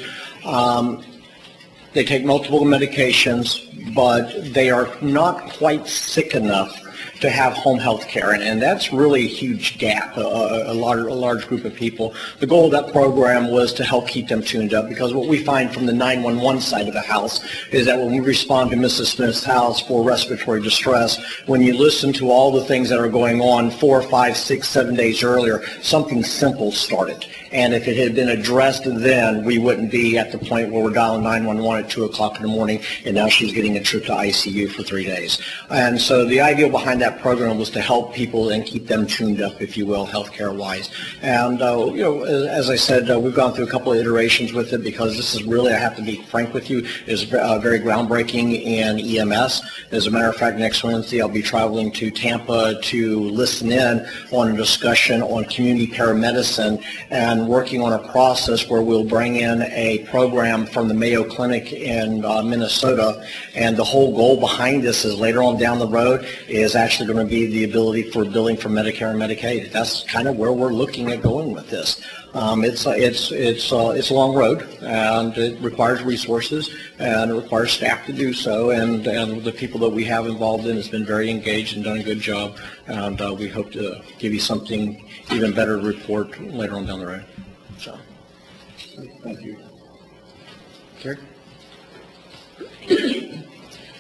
Speaker 14: They take multiple medications, but they are not quite sick enough to have home health care, and that's really a huge gap, a large group of people. The goal of that program was to help keep them tuned up, because what we find from the 911 side of the house is that when we respond to Mrs. Smith's house for respiratory distress, when you listen to all the things that are going on 4, 5, 6, 7 days earlier, something simple started. And if it had been addressed then, we wouldn't be at the point where we're dialing 911 at 2 o'clock in the morning, and now she's getting a trip to ICU for 3 days. And so the idea behind that program was to help people and keep them tuned up, if you will, healthcare-wise. And, as I said, we've gone through a couple of iterations with it because this is really, I have to be frank with you, is very groundbreaking in EMS. As a matter of fact, next Wednesday I'll be traveling to Tampa to listen in on a discussion on community paramedicine and working on a process where we'll bring in a program from the Mayo Clinic in Minnesota. And the whole goal behind this is later on down the road is actually going to be the ability for billing for Medicare and Medicaid. That's kind of where we're looking at going with this. It's a long road, and it requires resources, and it requires staff to do so, and the people that we have involved in has been very engaged and done a good job, and we hope to give you something even better to report later on down the road. So,
Speaker 4: Thank you. Carrie?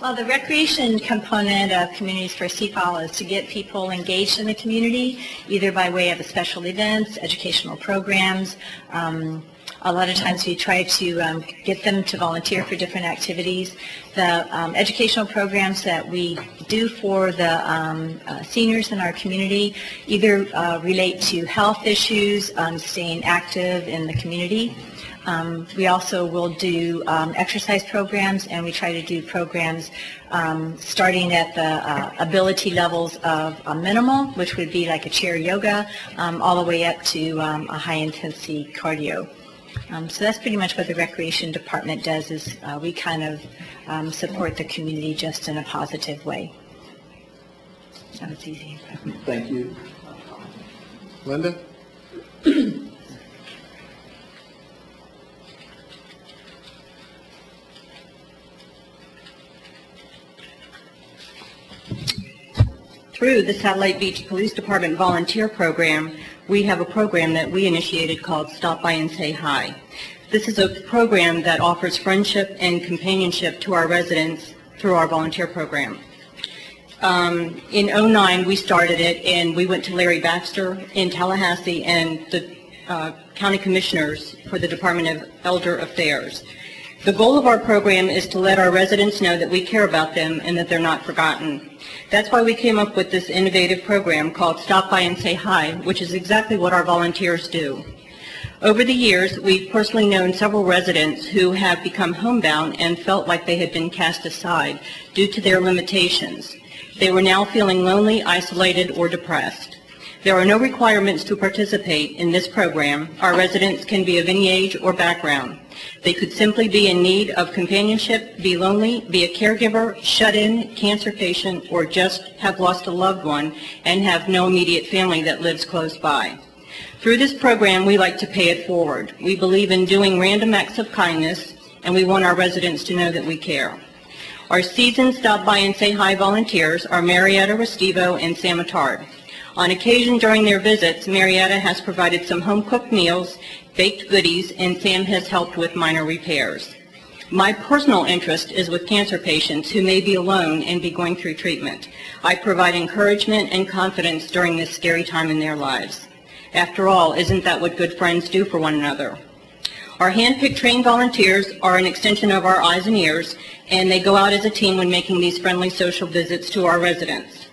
Speaker 15: Well, the recreation component of Communities for CFOL is to get people engaged in the community, either by way of special events, educational programs. A lot of times we try to get them to volunteer for different activities. The educational programs that we do for the seniors in our community either relate to health issues, staying active in the community. We also will do exercise programs, and we try to do programs starting at the ability levels of minimal, which would be like a chair yoga, all the way up to a high-intensity cardio. So that's pretty much what the recreation department does, is we kind of support the community just in a positive way. That was easy.
Speaker 1: Thank you.
Speaker 4: Linda?
Speaker 16: Through the Satellite Beach Police Department Volunteer Program, we have a program that we initiated called Stop By and Say Hi. This is a program that offers friendship and companionship to our residents through our volunteer program. In '09, we started it, and we went to Larry Baxter in Tallahassee and the county commissioners for the Department of Elder Affairs. The goal of our program is to let our residents know that we care about them and that they're not forgotten. That's why we came up with this innovative program called Stop By and Say Hi, which is exactly what our volunteers do. Over the years, we've personally known several residents who have become homebound and felt like they had been cast aside due to their limitations. They were now feeling lonely, isolated, or depressed. There are no requirements to participate in this program. Our residents can be of any age or background. They could simply be in need of companionship, be lonely, be a caregiver, shut in, cancer patient, or just have lost a loved one and have no immediate family that lives close by. Through this program, we like to pay it forward. We believe in doing random acts of kindness, and we want our residents to know that we care. Our seasoned Stop By and Say Hi volunteers are Marietta Restivo and Sam Attard. On occasion during their visits, Marietta has provided some home-cooked meals, baked goodies, and Sam has helped with minor repairs. My personal interest is with cancer patients who may be alone and be going through treatment. I provide encouragement and confidence during this scary time in their lives. After all, isn't that what good friends do for one another? Our hand-picked trained volunteers are an extension of our eyes and ears, and they go out as a team when making these friendly social visits to our residents.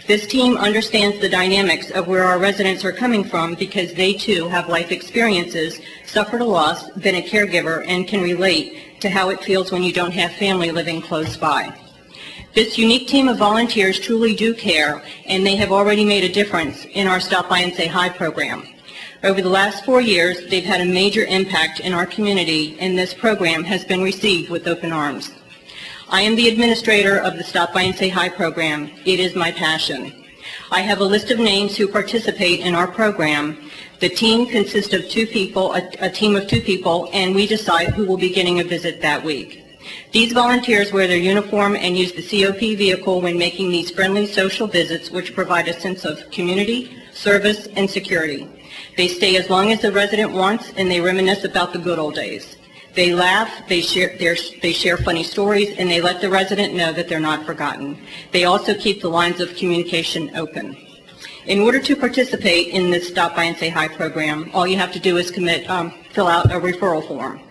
Speaker 16: This team understands the dynamics of where our residents are coming from because they too have life experiences, suffered a loss, been a caregiver, and can relate to how it feels when you don't have family living close by. This unique team of volunteers truly do care, and they have already made a difference in our Stop By and Say Hi program. Over the last 4 years, they've had a major impact in our community, and this program has been received with open arms. I am the administrator of the Stop By and Say Hi program. It is my passion. I have a list of names who participate in our program. The team consists of 2 people, a team of 2 people, and we decide who will be getting a visit that week. These volunteers wear their uniform and use the COP vehicle when making these friendly social visits, which provide a sense of community, service, and security. They stay as long as the resident wants, and they reminisce about the good old days. They laugh, they share funny stories, and they let the resident know that they're not forgotten. They also keep the lines of communication open. In order to participate in this Stop By and Say Hi program, all you have to do is fill out a referral form.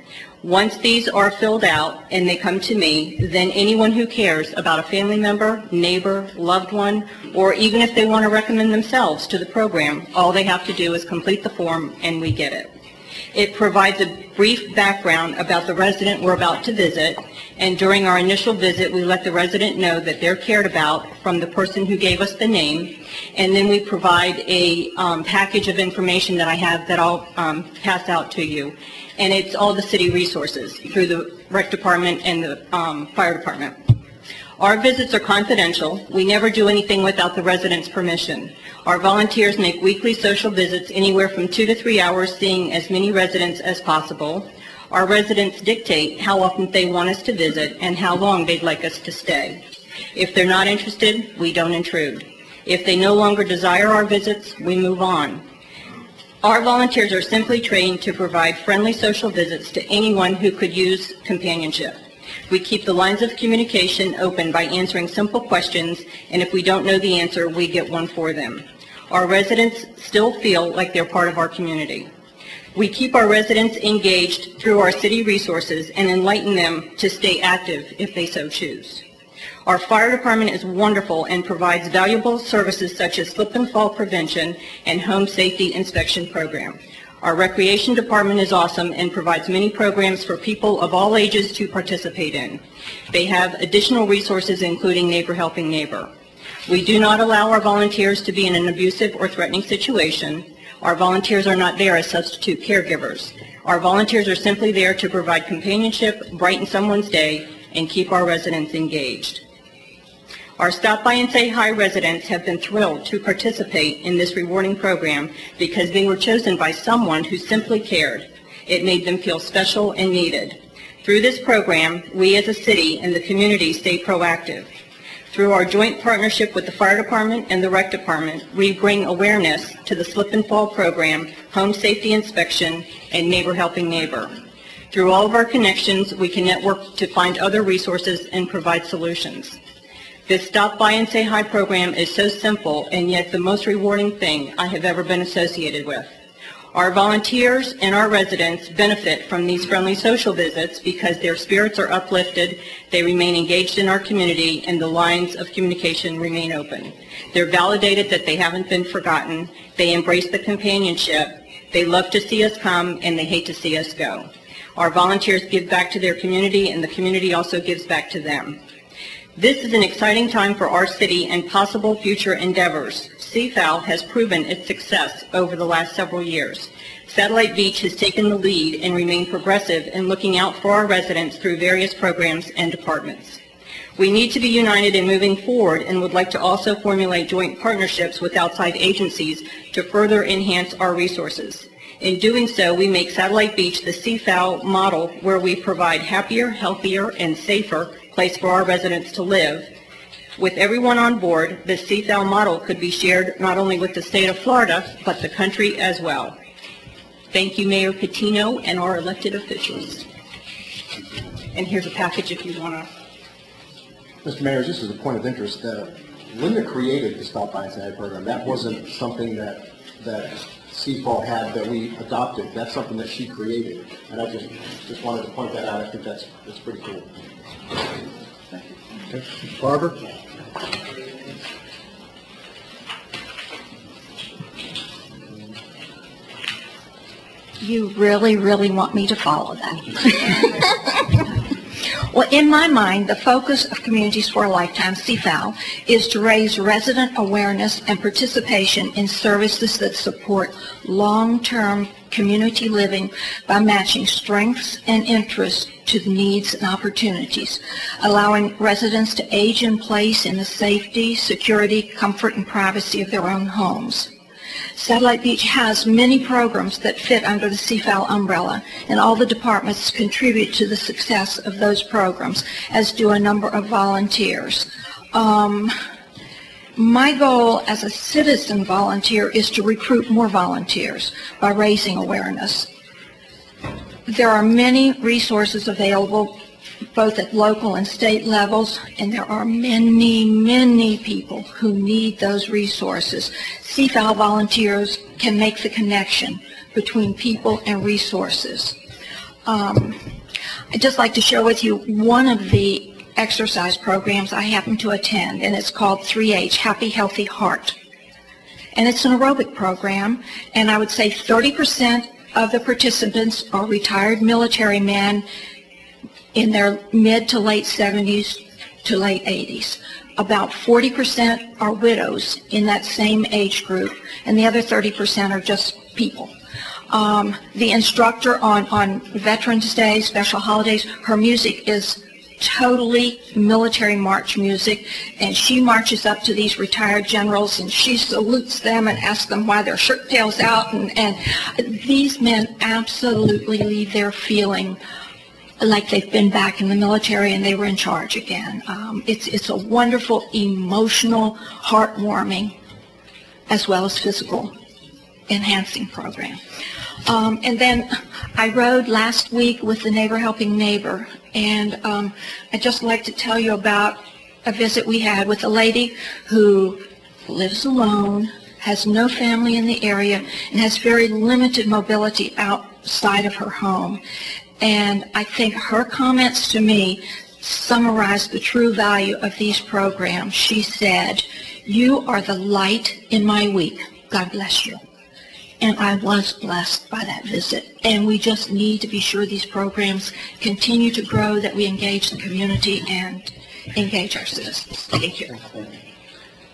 Speaker 16: Once these are filled out and they come to me, then anyone who cares about a family member, neighbor, loved one, or even if they want to recommend themselves to the program, all they have to do is complete the form and we get it. It provides a brief background about the resident we're about to visit, and during our initial visit, we let the resident know that they're cared about from the person who gave us the name, and then we provide a package of information that I have that I'll pass out to you. And it's all the city resources through the rec department and the fire department. Our visits are confidential. We never do anything without the residents' permission. Our volunteers make weekly social visits anywhere from 2 to 3 hours, seeing as many residents as possible. Our residents dictate how often they want us to visit and how long they'd like us to stay. If they're not interested, we don't intrude. If they no longer desire our visits, we move on. Our volunteers are simply trained to provide friendly social visits to anyone who could use companionship. We keep the lines of communication open by answering simple questions, and if we don't know the answer, we get one for them. Our residents still feel like they're part of our community. We keep our residents engaged through our city resources and enlighten them to stay active if they so choose. Our fire department is wonderful and provides valuable services such as slip and fall prevention and home safety inspection program. Our recreation department is awesome and provides many programs for people of all ages to participate in. They have additional resources including Neighbor Helping Neighbor. We do not allow our volunteers to be in an abusive or threatening situation. Our volunteers are not there as substitute caregivers. Our volunteers are simply there to provide companionship, brighten someone's day, and keep our residents engaged. Our Stop By and Say Hi residents have been thrilled to participate in this rewarding program because they were chosen by someone who simply cared. It made them feel special and needed. Through this program, we as a city and the community stay proactive. Through our joint partnership with the fire department and the rec department, we bring awareness to the slip and fall program, home safety inspection, and Neighbor Helping Neighbor. Through all of our connections, we can network to find other resources and provide solutions. This Stop By and Say Hi program is so simple and yet the most rewarding thing I have ever been associated with. Our volunteers and our residents benefit from these friendly social visits because their spirits are uplifted, they remain engaged in our community, and the lines of communication remain open. They're validated that they haven't been forgotten, they embrace the companionship, they love to see us come, and they hate to see us go. Our volunteers give back to their community, and the community also gives back to them. This is an exciting time for our city and possible future endeavors. CFOW has proven its success over the last several years. Satellite Beach has taken the lead and remained progressive in looking out for our residents through various programs and departments. We need to be united in moving forward and would like to also formulate joint partnerships with outside agencies to further enhance our resources. In doing so, we make Satellite Beach the CFOW model where we provide happier, healthier, and safer place for our residents to live. With everyone on board, the CFOW model could be shared not only with the state of Florida, but the country as well. Thank you, Mayor Patino and our elected officials. And here's a package if you want to.
Speaker 9: Mr. Mayor, just as a point of interest, Linda created the Stop By and Say Hi program. That wasn't something that CFOW had that we adopted. That's something that she created. And I just wanted to point that out. I think that's pretty cool. Thank you.
Speaker 4: Okay. Barbara?
Speaker 15: You really, really want me to follow that. Well, in my mind, the focus of Communities for a Lifetime, CFOW, is to raise resident awareness and participation in services that support long-term community living by matching strengths and interests to the needs and opportunities, allowing residents to age in place in the safety, security, comfort, and privacy of their own homes. Satellite Beach has many programs that fit under the CFOW umbrella, and all the departments contribute to the success of those programs, as do a number of volunteers. My goal as a citizen volunteer is to recruit more volunteers by raising awareness. There are many resources available
Speaker 17: both at local and state levels, and there are many, many people who need those resources. CFAL volunteers can make the connection between people and resources. I'd just like to share with you one of the exercise programs I happen to attend, and it's called 3H, Happy Healthy Heart. And it's an aerobic program, and I would say 30% of the participants are retired military men in their mid to late 70s to late 80s. About 40% are widows in that same age group, and the other 30% are just people. The instructor on Veterans Day, special holidays, her music is totally military march music, and she marches up to these retired generals and she salutes them and asks them why their shirt tails out, and these men absolutely leave there feeling like they've been back in the military and they were in charge again. It's a wonderful, emotional, heartwarming, as well as physical enhancing program. And then I rode last week with the Neighbor Helping Neighbor, and I'd just like to tell you about a visit we had with a lady who lives alone, has no family in the area, and has very limited mobility outside of her home. And I think her comments to me summarize the true value of these programs. She said, "You are the light in my week. God bless you." And I was blessed by that visit. And we just need to be sure these programs continue to grow, that we engage the community and engage our citizens. Thank you.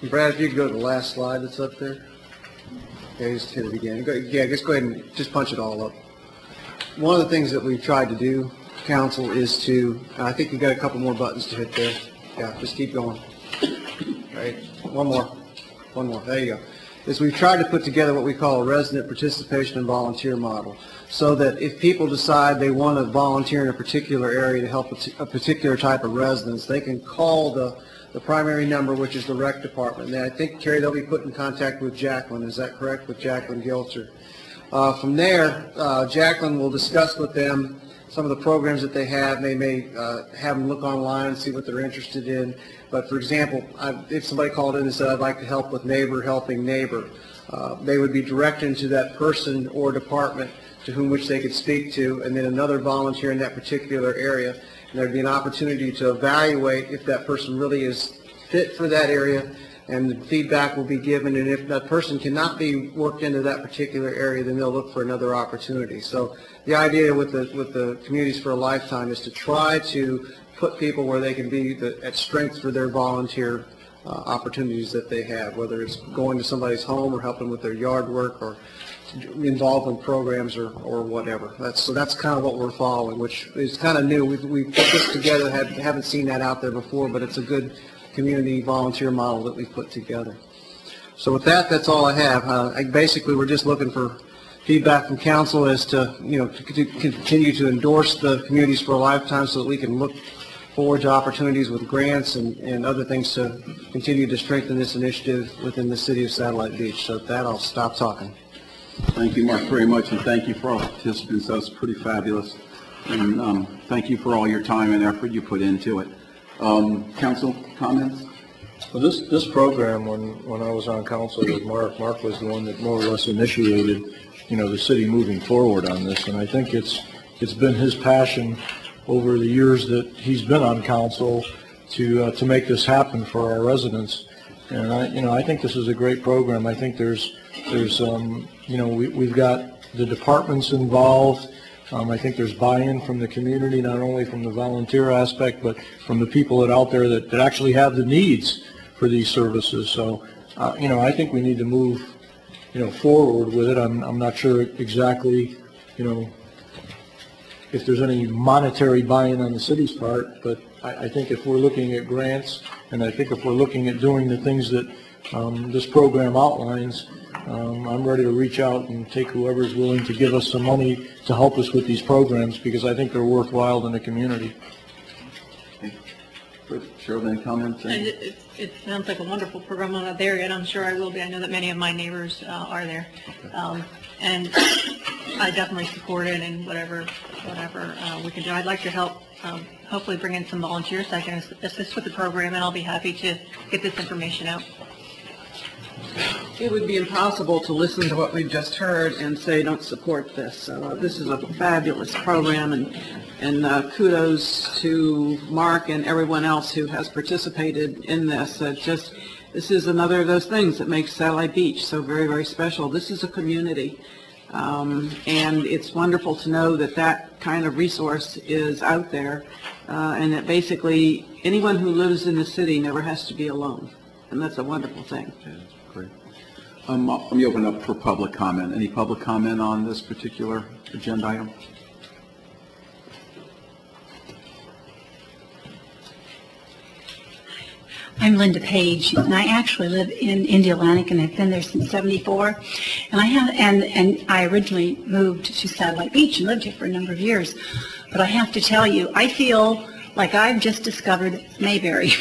Speaker 4: Brad, if you could go to the last slide that's up there. Yeah, just hit it again. Yeah, just go ahead and just punch it all up. One of the things that we've tried to do, Council, is to, I think you've got a couple more buttons to hit there. Yeah, just keep going. Right, one more, there you go. Is we've tried to put together what we call a resident participation and volunteer model, so that if people decide they want to volunteer in a particular area to help a particular type of residents, they can call the primary number, which is the rec department. And I think, Carrie, they'll be put in contact with Jacqueline. Is that correct? With Jacqueline Gilcher. From there, Jacqueline will discuss with them some of the programs that they have. They may have them look online and see what they're interested in. But for example, if somebody called in and said, "I'd like to help with Neighbor Helping Neighbor," they would be directed to that person or department to whom which they could speak to, and then another volunteer in that particular area. And there'd be an opportunity to evaluate if that person really is fit for that area, and the feedback will be given. And if that person cannot be worked into that particular area, then they'll look for another opportunity. So the idea with the Communities for a Lifetime is to try to put people where they can be at strength for their volunteer opportunities that they have, whether it's going to somebody's home or helping with their yard work or involved in programs or whatever. So that's kind of what we're following, which is kind of new. We've put this together, haven't seen that out there before, but it's a good community volunteer model that we've put together. So with that, that's all I have. Basically, we're just looking for feedback from council as to, to continue to endorse the Communities for a Lifetime so that we can look forward to opportunities with grants and other things to continue to strengthen this initiative within the city of Satellite Beach. So with that, I'll stop talking.
Speaker 1: Thank you, Mark, very much, and thank you for all the participants. That was pretty fabulous. And thank you for all your time and effort you put into it. Council comments?
Speaker 6: Well, this program, when I was on council with Mark was the one that more or less initiated, the city moving forward on this, and I think it's been his passion over the years that he's been on council to make this happen for our residents. And I think this is a great program. I think there's we've got the departments involved. I think there's buy-in from the community, not only from the volunteer aspect, but from the people that out there that actually have the needs for these services. So, I think we need to move, forward with it. I'm not sure exactly, if there's any monetary buy-in on the city's part, but I think if we're looking at grants, and I think if we're looking at doing the things that this program outlines, I'm ready to reach out and take whoever's willing to give us some money to help us with these programs, because I think they're worthwhile in the community.
Speaker 1: Cheryl, any comments?
Speaker 3: It sounds like a wonderful program. I'm not there yet. I'm sure I will be. I know that many of my neighbors are there. And I definitely support it, and whatever whatever we can do. I'd like to help, hopefully bring in some volunteers that can assist with the program, and I'll be happy to get this information out.
Speaker 5: It would be impossible to listen to what we've just heard and say don't support this. So this is a fabulous program, and kudos to Mark and everyone else who has participated in this. This is another of those things that makes Satellite Beach so very, very special. This is a community, and it's wonderful to know that that kind of resource is out there, and that basically anyone who lives in the city never has to be alone, and that's a wonderful thing.
Speaker 1: Great. Let me open up for public comment. Any public comment on this particular agenda item?
Speaker 18: I'm Linda Page, and I actually live in Indialantic, and I've been there since '74. And I originally moved to Satellite Beach and lived here for a number of years. But I have to tell you, I feel like I've just discovered Mayberry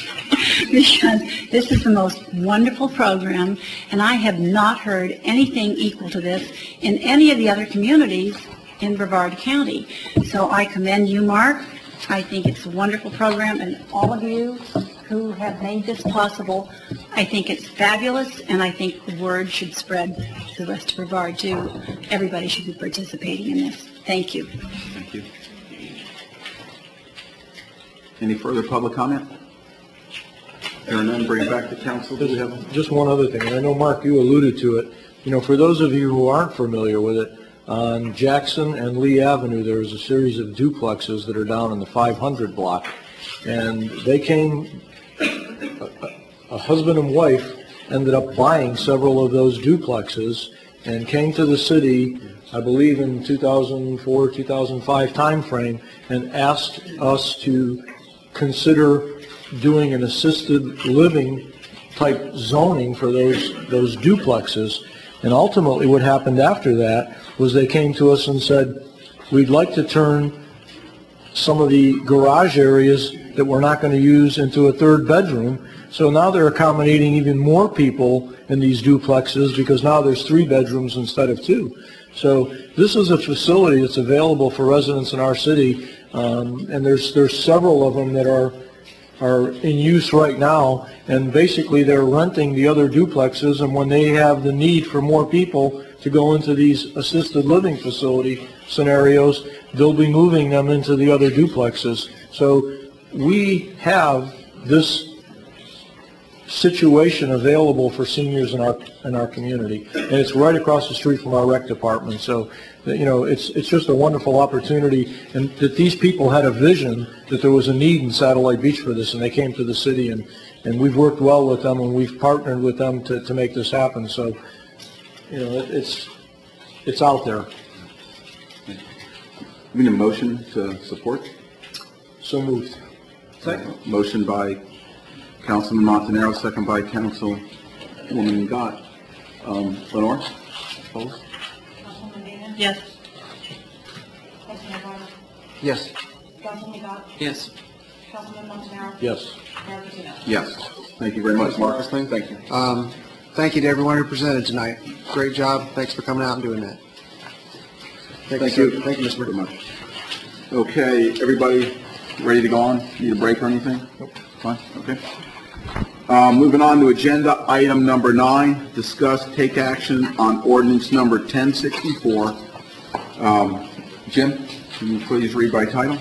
Speaker 18: because this is the most wonderful program, and I have not heard anything equal to this in any of the other communities in Brevard County. So I commend you, Mark. I think it's a wonderful program, and all of you who have made this possible, I think it's fabulous, and I think the word should spread to the rest of Brevard too. Everybody should be participating in this. Thank you.
Speaker 1: Thank you. Any further public comment? Hearing none, bring it back to council. Do we have
Speaker 6: Just one other thing, and I know, Mark, you alluded to it. You know, for those of you who aren't familiar with it, on Jackson and Lee Avenue, there's a series of duplexes that are down in the 500 block. And they came, a husband and wife ended up buying several of those duplexes and came to the city, I believe in 2004, 2005 timeframe, and asked us to consider doing an assisted living type zoning for those duplexes. And ultimately what happened after that was they came to us and said, we'd like to turn some of the garage areas that we're not going to use into a third bedroom. So now they're accommodating even more people in these duplexes because now there's 3 bedrooms instead of 2. So this is a facility that's available for residents in our city, and there's several of them that are in use right now, and basically they're renting the other duplexes, and when they have the need for more people to go into these assisted living facility scenarios, they'll be moving them into the other duplexes. So we have this situation available for seniors in our community, and it's right across the street from our rec department. So, you know, it's just a wonderful opportunity, and that these people had a vision that there was a need in Satellite Beach for this, and they came to the city, and we've worked well with them, and we've partnered with them to make this happen. So, you know, it's out there.
Speaker 1: We need a motion to support?
Speaker 6: So moved.
Speaker 1: Second. Motion by Councilman Montanaro, second by Councilwoman Gott. Lenore? Opposed?
Speaker 3: Yes.
Speaker 4: Yes.
Speaker 5: Yes.
Speaker 6: Yes.
Speaker 1: Yes. Thank you very much, Marcus. Thank you.
Speaker 4: Thank you to everyone who presented tonight. Great job. Thanks for coming out and doing that.
Speaker 1: Thank you. Thank you, Mr. Very much. Okay, everybody ready to go on? Need a break or anything? Nope. Fine, okay. Moving on to agenda item number 9, discuss, take action on ordinance number 1064. Jim, can you please read by title?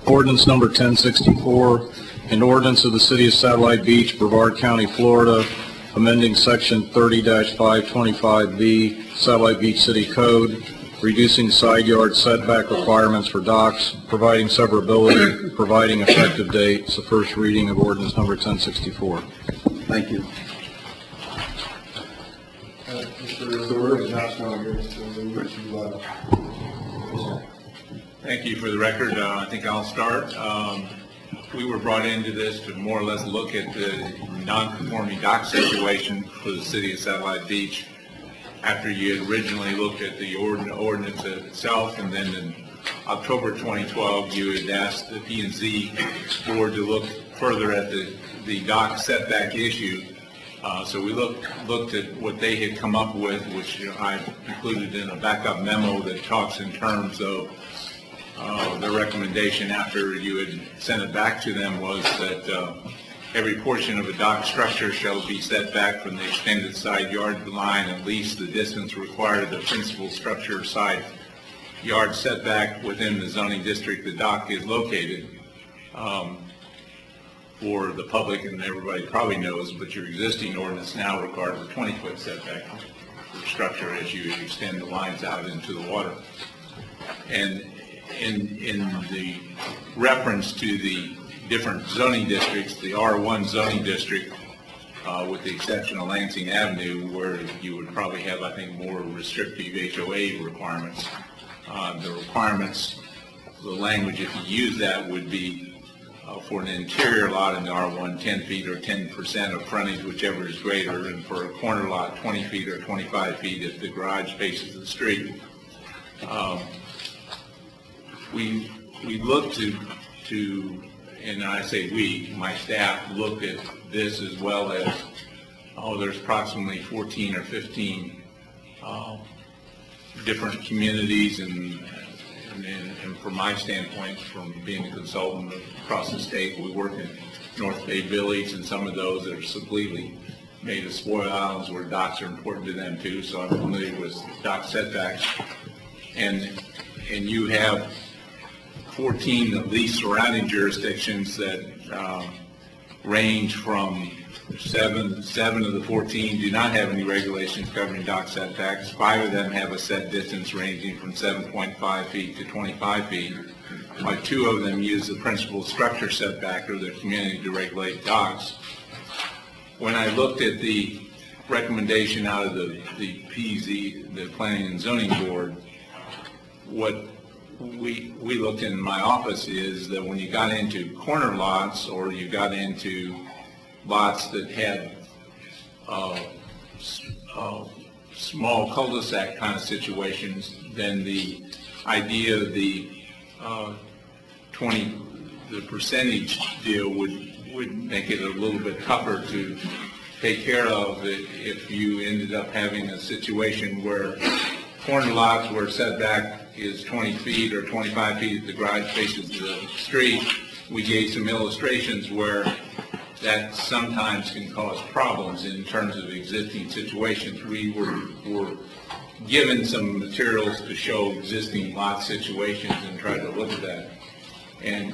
Speaker 7: Ordinance number 1064, an ordinance of the City of Satellite Beach, Brevard County, Florida, amending Section 30-525B Satellite Beach City Code, reducing side yard setback requirements for docks, providing severability, providing effective date. It's the first reading of ordinance number 1064.
Speaker 1: Thank you.
Speaker 11: Thank you. For the record, I think I'll start. We were brought into this to more or less look at the non-conforming dock situation for the city of Satellite Beach after you had originally looked at the ordinance itself, and then in October 2012 you had asked the P&Z board to look further at the dock setback issue. So we looked at what they had come up with, which I included in a backup memo that talks in terms of the recommendation after you had sent it back to them was that every portion of a dock structure shall be set back from the extended side yard line at least the distance required of the principal structure side yard setback within the zoning district the dock is located. For the public, and everybody probably knows, but your existing ordinance now requires a 20-foot setback for structure as you extend the lines out into the water. And in the reference to the different zoning districts, the R1 zoning district, with the exception of Lansing Avenue, where you would probably have, I think, more restrictive HOA requirements. The requirements, the language, if you use that, would be for an interior lot in the R1, 10 feet or 10% of frontage, whichever is greater, and for a corner lot, 20 feet or 25 feet if the garage faces the street. We looked to, and I say we, my staff looked at this as well as, there's approximately 14 or 15 different communities and from my standpoint, from being a consultant across the state, we work in North Bay Village, and some of those are completely made of spoil islands where docks are important to them too, so I'm familiar with dock setbacks. And you have 14 at least surrounding jurisdictions that range from 7 of the 14 do not have any regulations covering dock setbacks. 5 of them have a set distance ranging from 7.5 feet to 25 feet. While 2 of them use the principal structure setback or the community to regulate docks. When I looked at the recommendation out of the PZ, the Planning and Zoning Board, what we looked in my office is that when you got into corner lots or you got into lots that had small cul-de-sac kind of situations, then the idea of the percentage deal would make it a little bit tougher to take care of if you ended up having a situation where corner lots where setback is 20 feet or 25 feet if the garage faces the street. We gave some illustrations where that sometimes can cause problems in terms of existing situations. We were given some materials to show existing lot situations and tried to look at that. And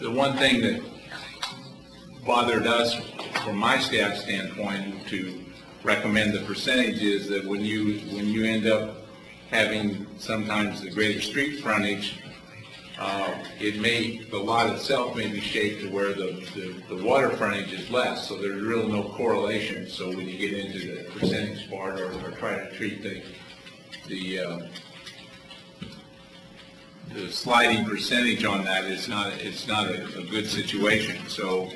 Speaker 11: the one thing that bothered us from my staff standpoint to recommend the percentage is that when you end up having sometimes the greater street frontage, the lot itself may be shaped to where the water frontage is less, so there's really no correlation. So when you get into the percentage part or try to treat the sliding percentage on that, it's not a good situation. So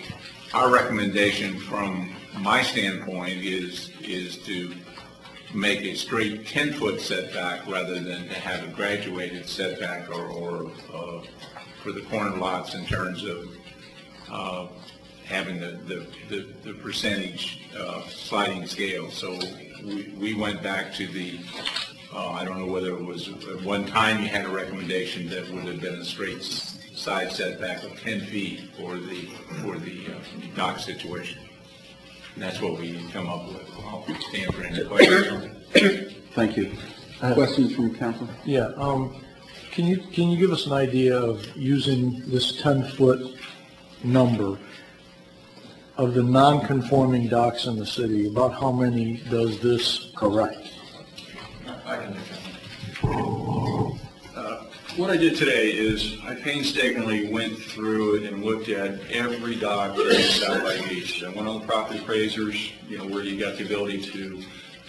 Speaker 11: our recommendation from my standpoint is to make a straight 10-foot setback rather than to have a graduated setback or for the corner lots in terms of having the percentage sliding scale. So we went back to the I don't know whether it was at one time you had a recommendation that would have been a straight side setback of 10 feet for the dock situation. And that's what we come up with. I'll stand for any questions.
Speaker 1: Thank you. Questions from council?
Speaker 6: Yeah. Can you give us an idea of using this 10-foot number of the non-conforming docks in the city? About how many does this correct?
Speaker 11: What I did today is I painstakingly went through it and looked at every dock in South Lake Beach. I went on the property appraisers, where you got the ability to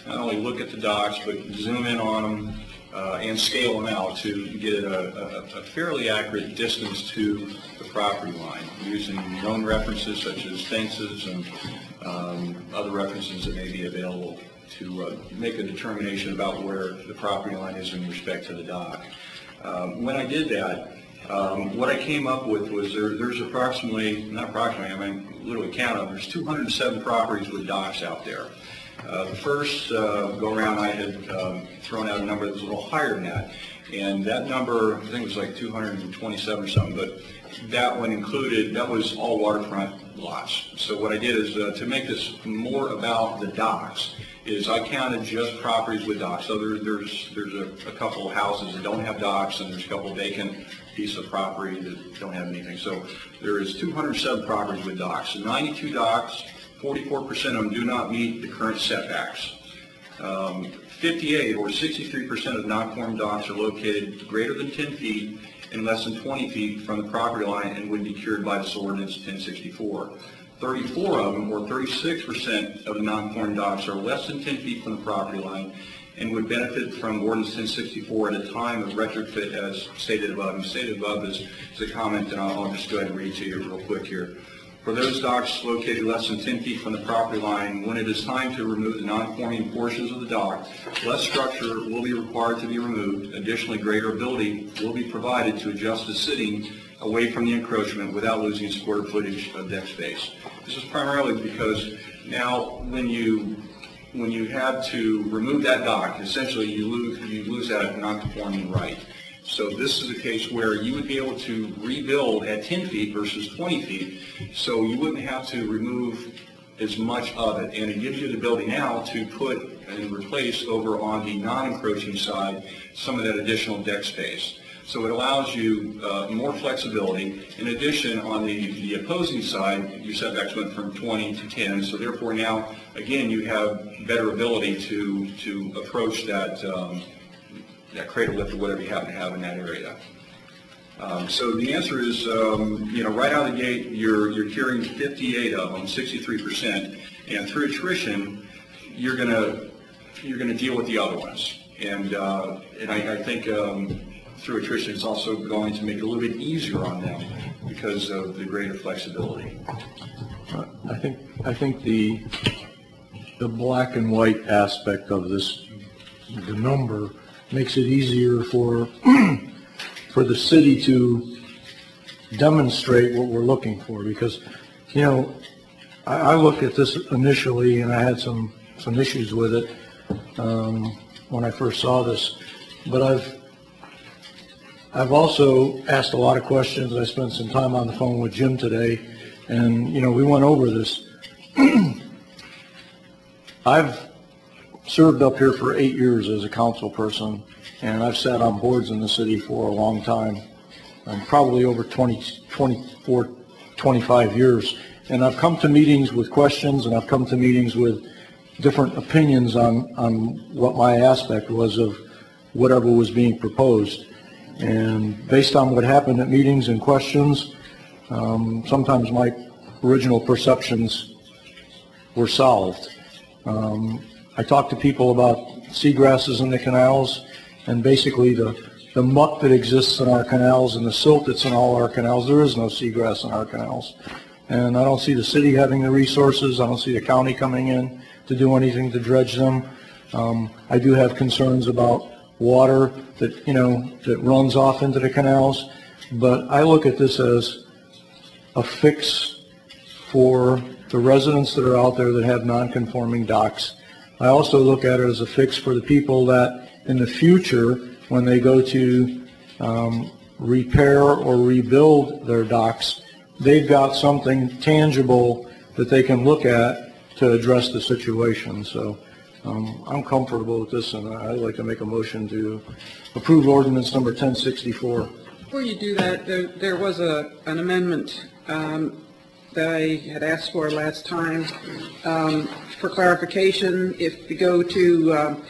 Speaker 11: not only look at the docks, but zoom in on them and scale them out to get a fairly accurate distance to the property line, using known references such as fences and other references that may be available to make a determination about where the property line is in respect to the dock. When I did that, What I came up with was there's approximately, not approximately, I mean, literally count them, there's 207 properties with docks out there. The first go-around, I had thrown out a number that was a little higher than that. And that number, I think it was like 227 or something, but that one included, that was all waterfront lots. So what I did is to make this more about the docks, is I counted just properties with docks. So there's a couple of houses that don't have docks, and there's a couple of vacant pieces of property that don't have anything. So there is 207 properties with docks. 92 docks, 44% of them do not meet the current setbacks. 58 or 63% of non-conforming docks are located greater than 10 feet and less than 20 feet from the property line and would be cured by this ordinance 1064. 34 of them, or 36% of the non-conforming docks, are less than 10 feet from the property line and would benefit from ordinance 1064 at a time of retrofit as stated above. And stated above is a comment, and I'll just go ahead and read to you real quick here. For those docks located less than 10 feet from the property line, when it is time to remove the non-conforming portions of the dock, less structure will be required to be removed. Additionally, greater ability will be provided to adjust the sitting away from the encroachment without losing square footage of deck space. This is primarily because now when you have to remove that dock, essentially you lose that non-conforming right. So this is a case where you would be able to rebuild at 10 feet versus 20 feet, so you wouldn't have to remove as much of it. And it gives you the ability now to put and replace over on the non-encroaching side some of that additional deck space. So it allows you more flexibility. In addition, on the opposing side, your setbacks went from 20 to 10, so therefore now, again, you have better ability to approach that that cradle lift or whatever you happen to have in that area. So the answer is, right out of the gate, you're curing 58 of them, 63%, and through attrition, you're gonna deal with the other ones. And I think through attrition, it's also going to make it a little bit easier on them because of the greater flexibility.
Speaker 6: I think the black and white aspect of this, the number, makes it easier for the city to demonstrate what we're looking for, because I looked at this initially and I had some issues with it when I first saw this, but I've also asked a lot of questions. I spent some time on the phone with Jim today, and we went over this. I've served up here for 8 years as a council person, and I've sat on boards in the city for a long time, probably over 24, 25 years. And I've come to meetings with questions, and I've come to meetings with different opinions on what my aspect was of whatever was being proposed. And based on what happened at meetings and questions, sometimes my original perceptions were solved. I talked to people about seagrasses in the canals, and basically the muck that exists in our canals and the silt that's in all our canals, there is no seagrass in our canals. And I don't see the city having the resources. I don't see the county coming in to do anything to dredge them. I do have concerns about water that, that runs off into the canals, but I look at this as a fix for the residents that are out there that have non-conforming docks. I also look at it as a fix for the people that in the future, when they go to repair or rebuild their docks, they've got something tangible that they can look at to address the situation. So I'm comfortable with this, and I'd like to make a motion to approve ordinance number 1064.
Speaker 5: Before you do that, there was an amendment that I had asked for last time. For clarification, if you go to on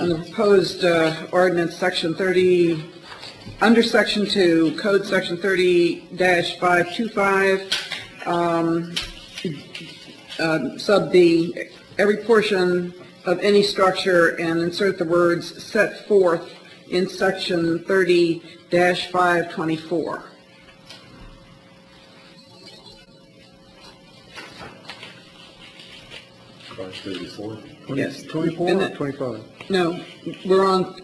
Speaker 5: the proposed ordinance section 30, under section 2, code section 30-525, sub D, every portion of any structure, and insert the words set forth in section 30-524. Yes.
Speaker 4: 24 or 25?
Speaker 5: No, we're on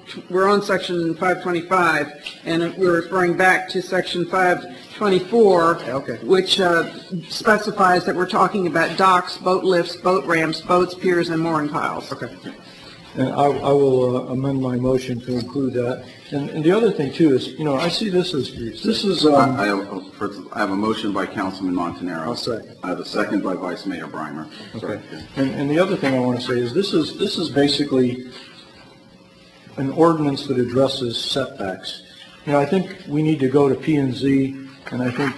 Speaker 5: section 525, And we're referring back to section 524, which specifies that we're talking about docks, boat lifts, boat ramps, boats, piers, and mooring piles.
Speaker 6: Okay. And I will amend my motion to include that. And the other thing too is, I see this as,
Speaker 1: I have a motion by Councilman Montanaro.
Speaker 6: I'll say.
Speaker 1: I have a second by Vice Mayor Breimer.
Speaker 6: Okay. And the other thing I want to say is this is basically an ordinance that addresses setbacks. I think we need to go to P&Z, and I think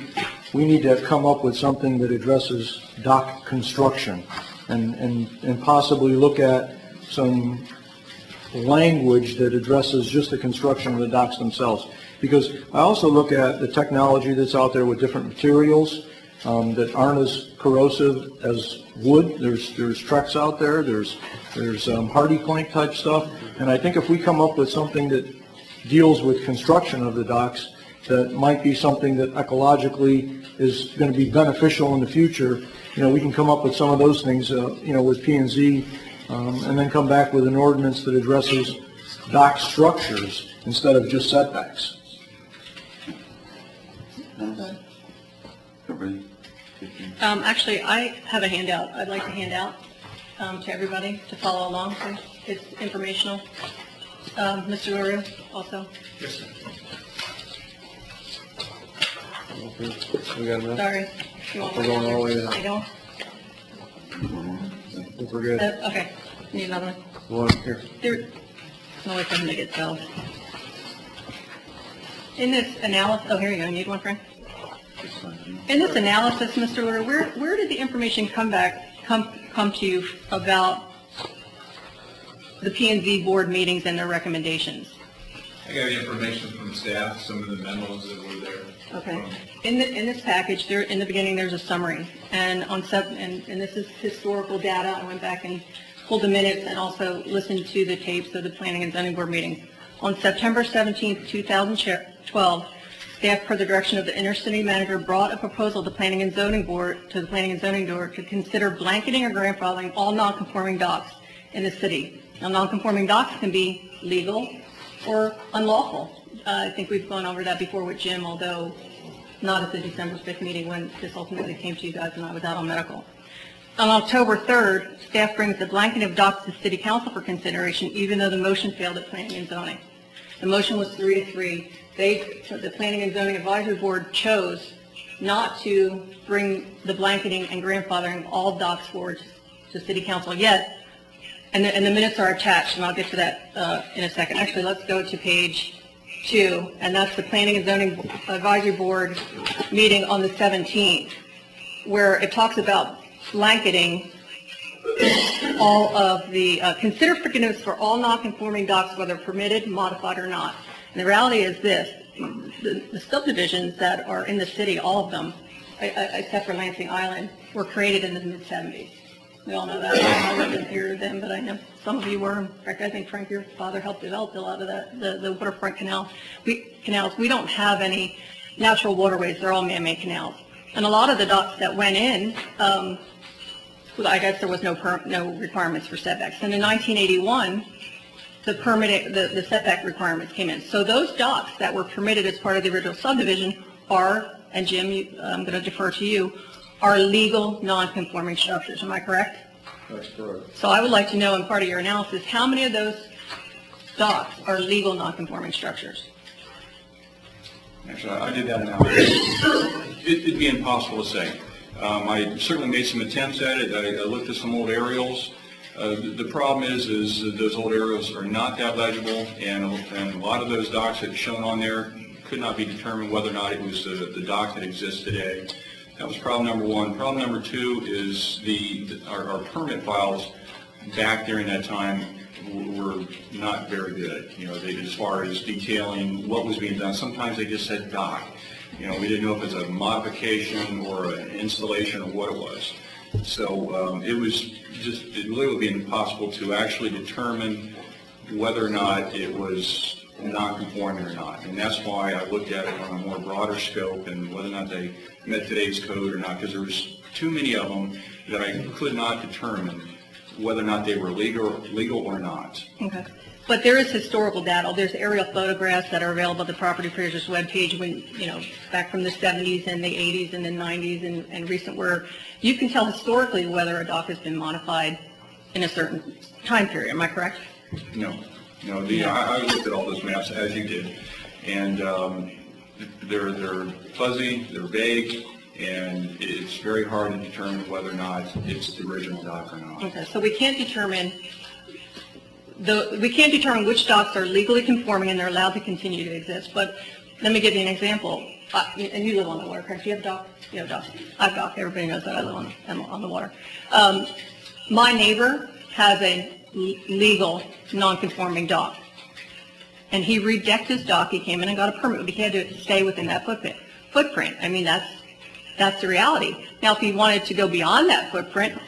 Speaker 6: we need to come up with something that addresses dock construction and possibly look at some language that addresses just the construction of the docks themselves. Because I also look at the technology that's out there with different materials that aren't as corrosive as wood. There's Trex out there. There's hardy plank type stuff. And I think if we come up with something that deals with construction of the docks, that might be something that ecologically is going to be beneficial in the future. We can come up with some of those things, with P&Z, and then come back with an ordinance that addresses dock structures instead of just setbacks.
Speaker 3: Actually, I have a handout I'd like to hand out to everybody to follow along. So it's informational. Mr. LaRue also.
Speaker 12: Yes, sir.
Speaker 4: We got enough?
Speaker 3: Sorry. You want
Speaker 4: We're going all the way down.
Speaker 3: I don't?
Speaker 4: I think we're good.
Speaker 3: Okay. Need another one?
Speaker 4: One here.
Speaker 3: There, no way for him to get filled. In this analysis, oh, here you go. You need one, Frank? In this analysis, Mr. LaRue, where did the information come to you about the P&Z board meetings and their recommendations?
Speaker 11: I got information from staff, some of the memos that were there.
Speaker 3: Okay. In this package, there in the beginning, there's a summary, and and this is historical data. I went back and pulled the minutes and also listened to the tapes of the Planning and Zoning Board meetings. On September 17th, 2012, staff, per the direction of the intercity manager, brought a proposal to the Planning and Zoning Board to consider blanketing or grandfathering all non-conforming docks in the city. Now, non-conforming docks can be legal or unlawful. I think we've gone over that before with Jim, although not at the December 5th meeting when this ultimately came to you guys and I was out on medical. On October 3rd, staff brings the blanketing of docks to City Council for consideration, even though the motion failed at Planning and Zoning. The motion was 3-3. The Planning and Zoning Advisory Board chose not to bring the blanketing and grandfathering of all docks forward to City Council yet, and the minutes are attached, and I'll get to that in a second. Actually, let's go to page 2, and that's the Planning and Zoning Advisory Board meeting on the 17th, where it talks about blanketing all of the, consider forgiveness for all non-conforming docks, whether permitted, modified, or not. And the reality is this, the subdivisions that are in the city, all of them, except for Lansing Island, were created in the mid-70s. We all know that. I wasn't here then, but I know some of you were. In fact, I think, Frank, your father helped develop a lot of that, the waterfront canals. We don't have any natural waterways. They're all man-made canals. And a lot of the docks that went in, I guess there was no requirements for setbacks. And in 1981, the setback requirements came in. So those docks that were permitted as part of the original subdivision are, and Jim, I'm going to defer to you, are legal non-conforming structures. Am I correct?
Speaker 6: That's correct.
Speaker 3: So I would like to know, in part of your analysis, how many of those docks are legal non-conforming structures?
Speaker 11: Actually, I did that analysis. It'd be impossible to say. I certainly made some attempts at it. I looked at some old aerials. The problem is that those old aerials are not that legible, and a lot of those docks that are shown on there could not be determined whether or not it was the dock that exists today. That was problem number one. Problem number two is our permit files back during that time were not very good. As far as detailing what was being done, sometimes they just said dock. We didn't know if it's a modification or an installation or what it was. So it really would be impossible to actually determine whether or not it was non-conforming or not. And that's why I looked at it on a more broader scope and whether or not they met today's code or not, because there was too many of them that I could not determine whether or not they were legal or not.
Speaker 3: Okay. But there is historical data. There's aerial photographs that are available at the property appraiser's webpage when, back from the 70s and the 80s and the 90s and recent, where you can tell historically whether a dock has been modified in a certain time period. Am I correct?
Speaker 11: No. I looked at all those maps as you did, and they're fuzzy, they're vague, and it's very hard to determine whether or not it's the original dock or not.
Speaker 3: Okay, so we can't determine which docks are legally conforming and they're allowed to continue to exist. But let me give you an example. And you live on the water, correct? You have a dock? You have a dock. I have a dock. Everybody knows that I live on the water. My neighbor has a legal, non-conforming dock. And he redecked his dock. He came in and got a permit, but he had to stay within that footprint. I mean, that's the reality. Now, if he wanted to go beyond that footprint,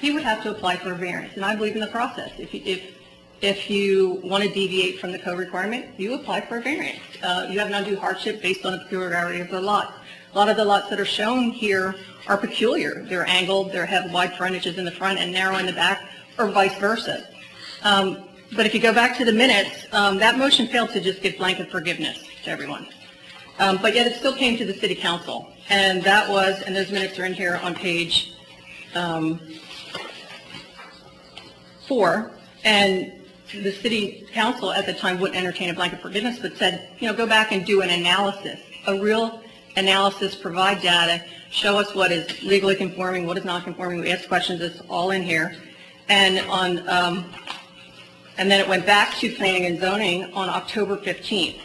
Speaker 3: he would have to apply for a variance. And I believe in the process. If you want to deviate from the code requirement, you apply for a variance. You have an undue hardship based on the peculiarity of the lot. A lot of the lots that are shown here are peculiar. They're angled, they have wide frontages in the front and narrow in the back, or vice versa. But if you go back to the minutes, that motion failed to just give blanket forgiveness to everyone. But yet it still came to the city council. And that was, and those minutes are in here on page 4. And the city council at the time wouldn't entertain a blanket forgiveness, but said, go back and do an analysis, a real analysis, provide data, show us what is legally conforming, what is not conforming. We asked questions, it's all in here. And and then it went back to planning and zoning on October 15th.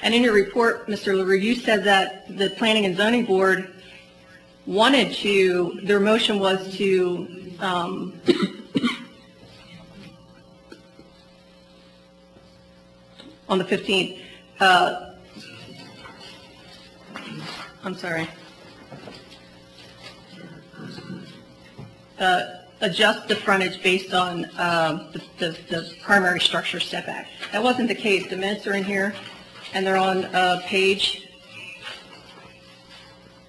Speaker 3: And in your report, Mr. LaRue, you said that the planning and zoning board wanted to, their motion was to on the 15th, I'm sorry, adjust the frontage based on the primary structure setback. That wasn't the case. The minutes are in here, and they're on page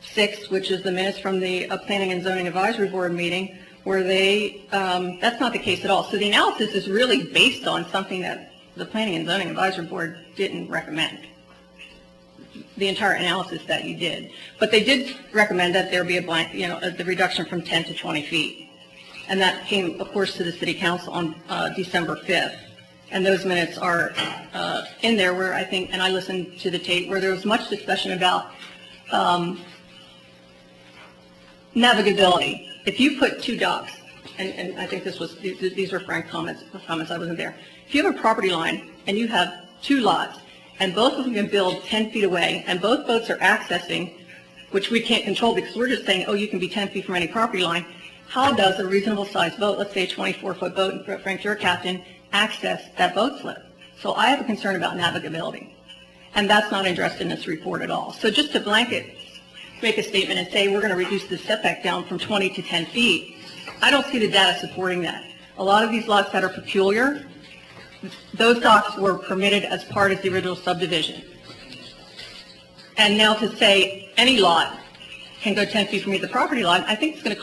Speaker 3: 6, which is the minutes from the Planning and Zoning Advisory Board meeting, where they, that's not the case at all. So the analysis is really based on something that the Planning and Zoning Advisory Board didn't recommend, the entire analysis that you did. But they did recommend that there be a blank, the reduction from 10 to 20 feet. And that came, of course, to the City Council on December 5th. And those minutes are in there where I think, and I listened to the tape, where there was much discussion about navigability. If you put two docks, and I think these were Frank's comments, I wasn't there. If you have a property line and you have two lots, and both of them can build 10 feet away, and both boats are accessing, which we can't control because we're just saying, oh, you can be 10 feet from any property line, how does a reasonable sized boat, let's say a 24-foot boat, and Frank, you're a captain, access that boat slip? So I have a concern about navigability, and that's not addressed in this report at all. So just to blanket make a statement and say we're going to reduce the setback down from 20 to 10 feet, I don't see the data supporting that. A lot of these lots that are peculiar, those docks were permitted as part of the original subdivision. And now to say any lot can go 10 feet from either property line, I think it's going to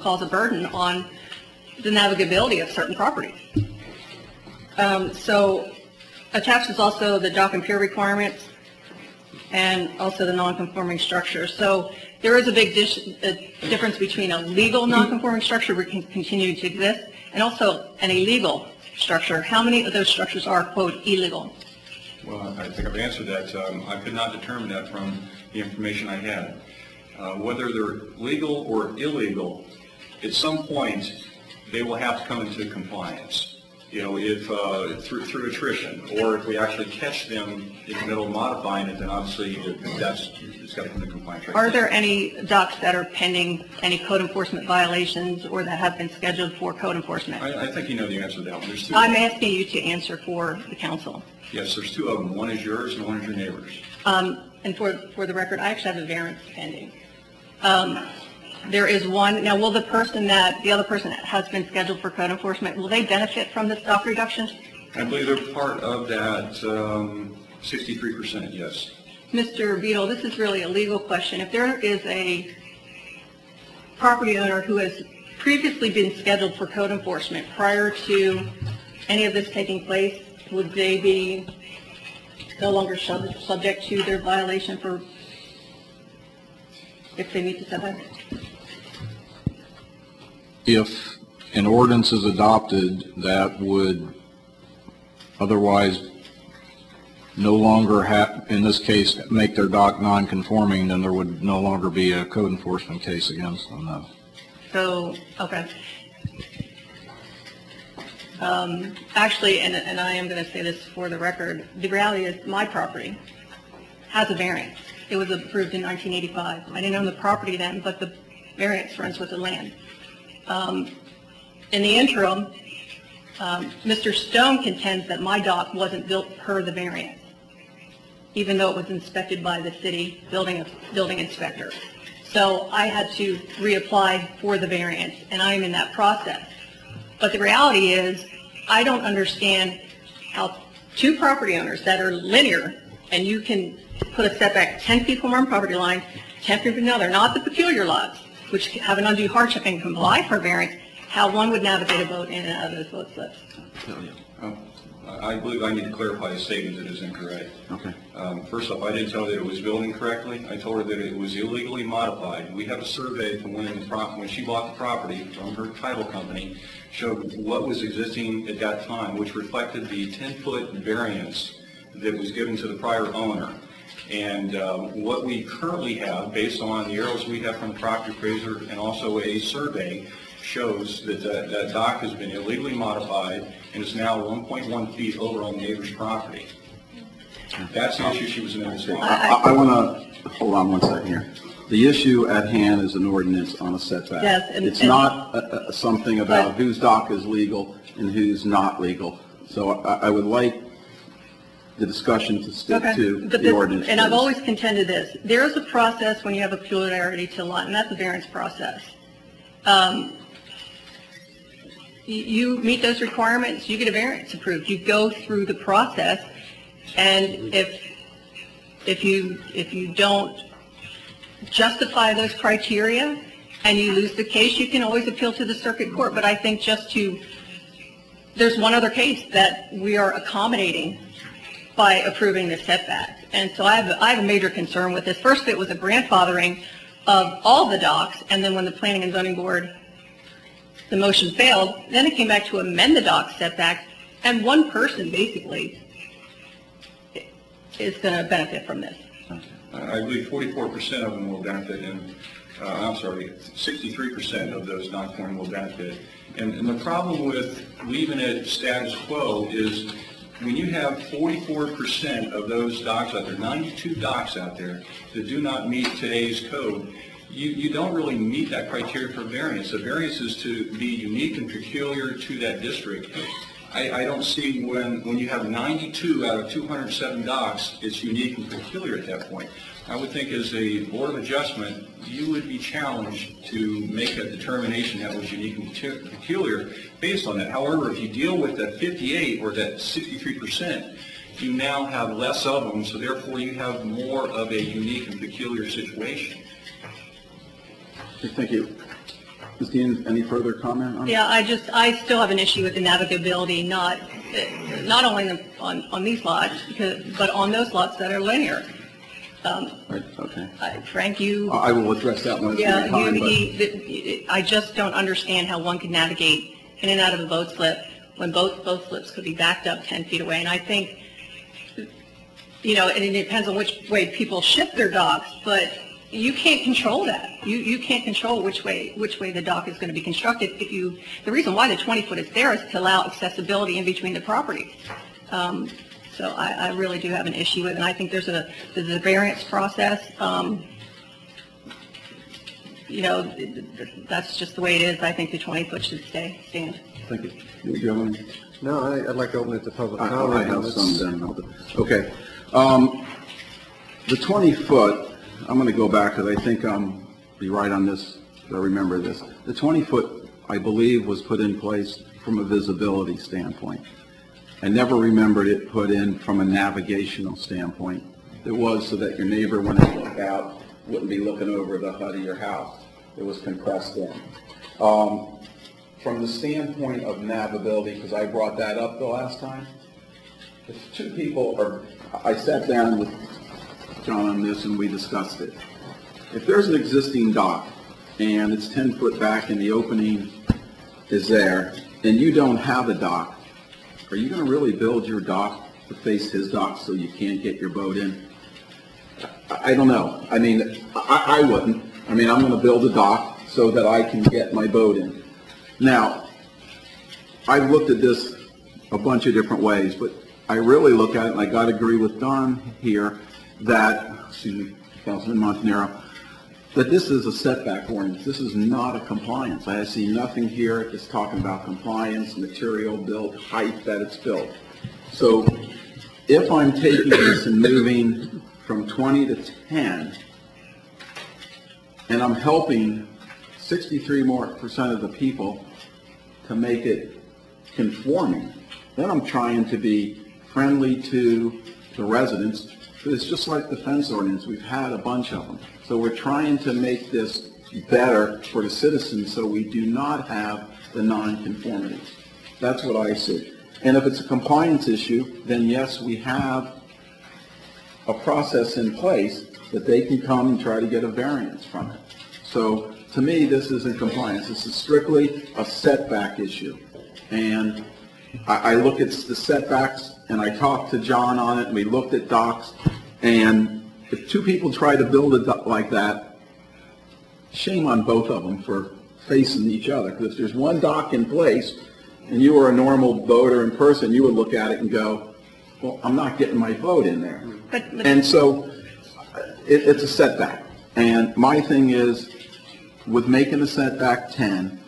Speaker 3: cause a burden on the navigability of certain properties. So attached is also the dock and pier requirements and also the non-conforming structure. So there is a big difference between a legal non-conforming structure which can continue to exist and also an illegal structure. How many of those structures are, quote, illegal?
Speaker 11: Well, I think I've answered that. I could not determine that from the information I had. Whether they're legal or illegal, at some point they will have to come into compliance. You know, if through attrition, or if we actually catch them in the middle of modifying it, then obviously it's got to come into compliance. Right?
Speaker 3: Are there any docks that are pending any code enforcement violations or that have been scheduled for code enforcement?
Speaker 11: I think you know the answer to that one. There's two.
Speaker 3: I'm asking you to answer for the council.
Speaker 11: Yes, there's two of them. One is yours and one is your neighbor's.
Speaker 3: And for the record, I actually have a variance pending. There is one. Now, will the other person that has been scheduled for code enforcement, will they benefit from this dock reduction?
Speaker 11: I believe they're part of that 63%, yes.
Speaker 3: Mr. Beadle, this is really a legal question. If there is a property owner who has previously been scheduled for code enforcement prior to any of this taking place, would they be no longer subject to their violation for, if they meet the setback?
Speaker 7: If an ordinance is adopted that would otherwise no longer have, in this case, make their dock non-conforming, then there would no longer be a code enforcement case against them, though.
Speaker 3: So, okay. Actually, and I am going to say this for the record, the reality is my property has a variance. It was approved in 1985. I didn't own the property then, but the variance runs with the land. In the interim, Mr. Stone contends that my dock wasn't built per the variance, even though it was inspected by the city building inspector. So I had to reapply for the variance, and I am in that process. But the reality is, I don't understand how two property owners that are linear, and you can put a setback 10 feet from one property line, 10 feet from another, not the peculiar lots, which have an undue hardship and can apply for variance, how one would navigate a boat in and out of those boat slips.
Speaker 11: I believe I need to clarify a statement that is incorrect.
Speaker 1: Okay.
Speaker 11: First off, I didn't tell her that it was built incorrectly. I told her that it was illegally modified. We have a survey from when she bought the property from her title company, showed what was existing at that time, which reflected the 10-foot variance that was given to the prior owner. And what we currently have, based on the arrows we have from the property appraiser and also a survey, shows that that dock has been illegally modified and is now 1.1 feet over on the neighbor's property. That's the issue she was investigating.
Speaker 1: I want to, hold on one second here. The issue at hand is an ordinance on a setback.
Speaker 3: Yes,
Speaker 1: it's not something about whose dock is legal and who's not legal. So I would like the discussion to stick to the ordinance.
Speaker 3: And I've always contended this. There is a process when you have a peculiarity to a lot, and that's the variance process. You meet those requirements, you get a variance approved. You go through the process, and if you don't justify those criteria and you lose the case, you can always appeal to the circuit court. But I think there's one other case that we are accommodating by approving the setback. And so I have a major concern with this. First, it was a grandfathering of all the docks, and then when the Planning and Zoning Board, the motion failed, then it came back to amend the dock setback, and one person basically is going to benefit from this.
Speaker 11: I believe 44% of them will benefit, and 63% of those non-conforming will benefit. And the problem with leaving it status quo is when you have 44% of those docks out there, 92 docks out there that do not meet today's code, you don't really meet that criteria for variance. The variance is to be unique and peculiar to that district. I don't see when you have 92 out of 207 docks, it's unique and peculiar at that point. I would think as a Board of Adjustment, you would be challenged to make a determination that was unique and peculiar based on that. However, if you deal with that 58 or that 63%, you now have less of them, so therefore you have more of a unique and peculiar situation.
Speaker 1: Okay, thank you. Ms. Dean, any further comment on it?
Speaker 3: Yeah, I still have an issue with the navigability, not only on these lots, but on those lots that are linear.
Speaker 1: Right, okay.
Speaker 3: Frank, you...
Speaker 1: I will address that one at time,
Speaker 3: I just don't understand how one can navigate in and out of a boat slip when both slips could be backed up 10 feet away. And I think, and it depends on which way people shift their docks, but you can't control that. You can't control which way the dock is going to be constructed. The reason why the 20-foot is there is to allow accessibility in between the properties. So I really do have an issue with it, and I think there's a variance process. That's just the way it is. I think the 20-foot should stand.
Speaker 1: Thank you. Do you have any?
Speaker 4: No, I'd like to open it to public
Speaker 1: I
Speaker 4: comment.
Speaker 1: have some then. Okay. The 20-foot, I'm going to go back because I think I'm be right on this. I remember this. The 20-foot, I believe, was put in place from a visibility standpoint. I never remembered it put in from a navigational standpoint. It was so that your neighbor, when they look out, wouldn't be looking over the hut of your house. It was compressed in. from the standpoint of navigability, because I brought that up the last time, if two people are, I sat down with John on this and we discussed it. If there's an existing dock and it's 10 foot back and the opening is there, and you don't have a dock, are you going to really build your dock to face his dock so you can't get your boat in? I don't know. I mean, I wouldn't. I mean, I'm going to build a dock so that I can get my boat in. Now, I've looked at this a bunch of different ways, but I really look at it, and I got to agree with Don here, that, excuse me, Councilman Montanaro, that this is a setback ordinance. This is not a compliance. I see nothing here that's talking about compliance, material built, height that it's built. So if I'm taking this and moving from 20 to 10, and I'm helping 63% more of the people to make it conforming, then I'm trying to be friendly to the residents. It's just like the fence ordinance. We've had a bunch of them. So we're trying to make this better for the citizens so we do not have the non-conformities. That's what I see. And if it's a compliance issue, then yes, we have a process in place that they can come and try to get a variance from it. So to me, this isn't compliance. This is strictly a setback issue. And I look at the setbacks, and I talked to John on it, and we looked at docks, and if two people try to build a dock like that, shame on both of them for facing each other. Because if there's one dock in place, and you were a normal boater in person, you would look at it and go, well, I'm not getting my boat in there. And so it's a setback. And my thing is, with making the setback 10,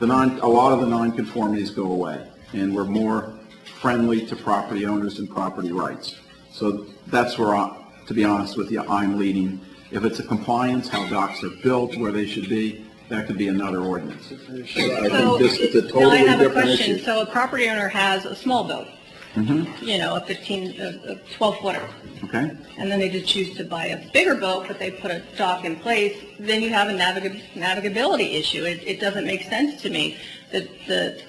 Speaker 1: a lot of the nonconformities go away, and we're more friendly to property owners and property rights. So that's where, to be honest with you, I'm leading. If it's a compliance, how docks are built, where they should be, that could be another ordinance. I think this is a totally
Speaker 3: now I have a
Speaker 1: different
Speaker 3: question.
Speaker 1: issue.
Speaker 3: So a property owner has a small boat, you know, a 12-footer.
Speaker 1: Okay.
Speaker 3: And then they just choose to buy a bigger boat, but they put a dock in place, then you have a navigability issue. It doesn't make sense to me that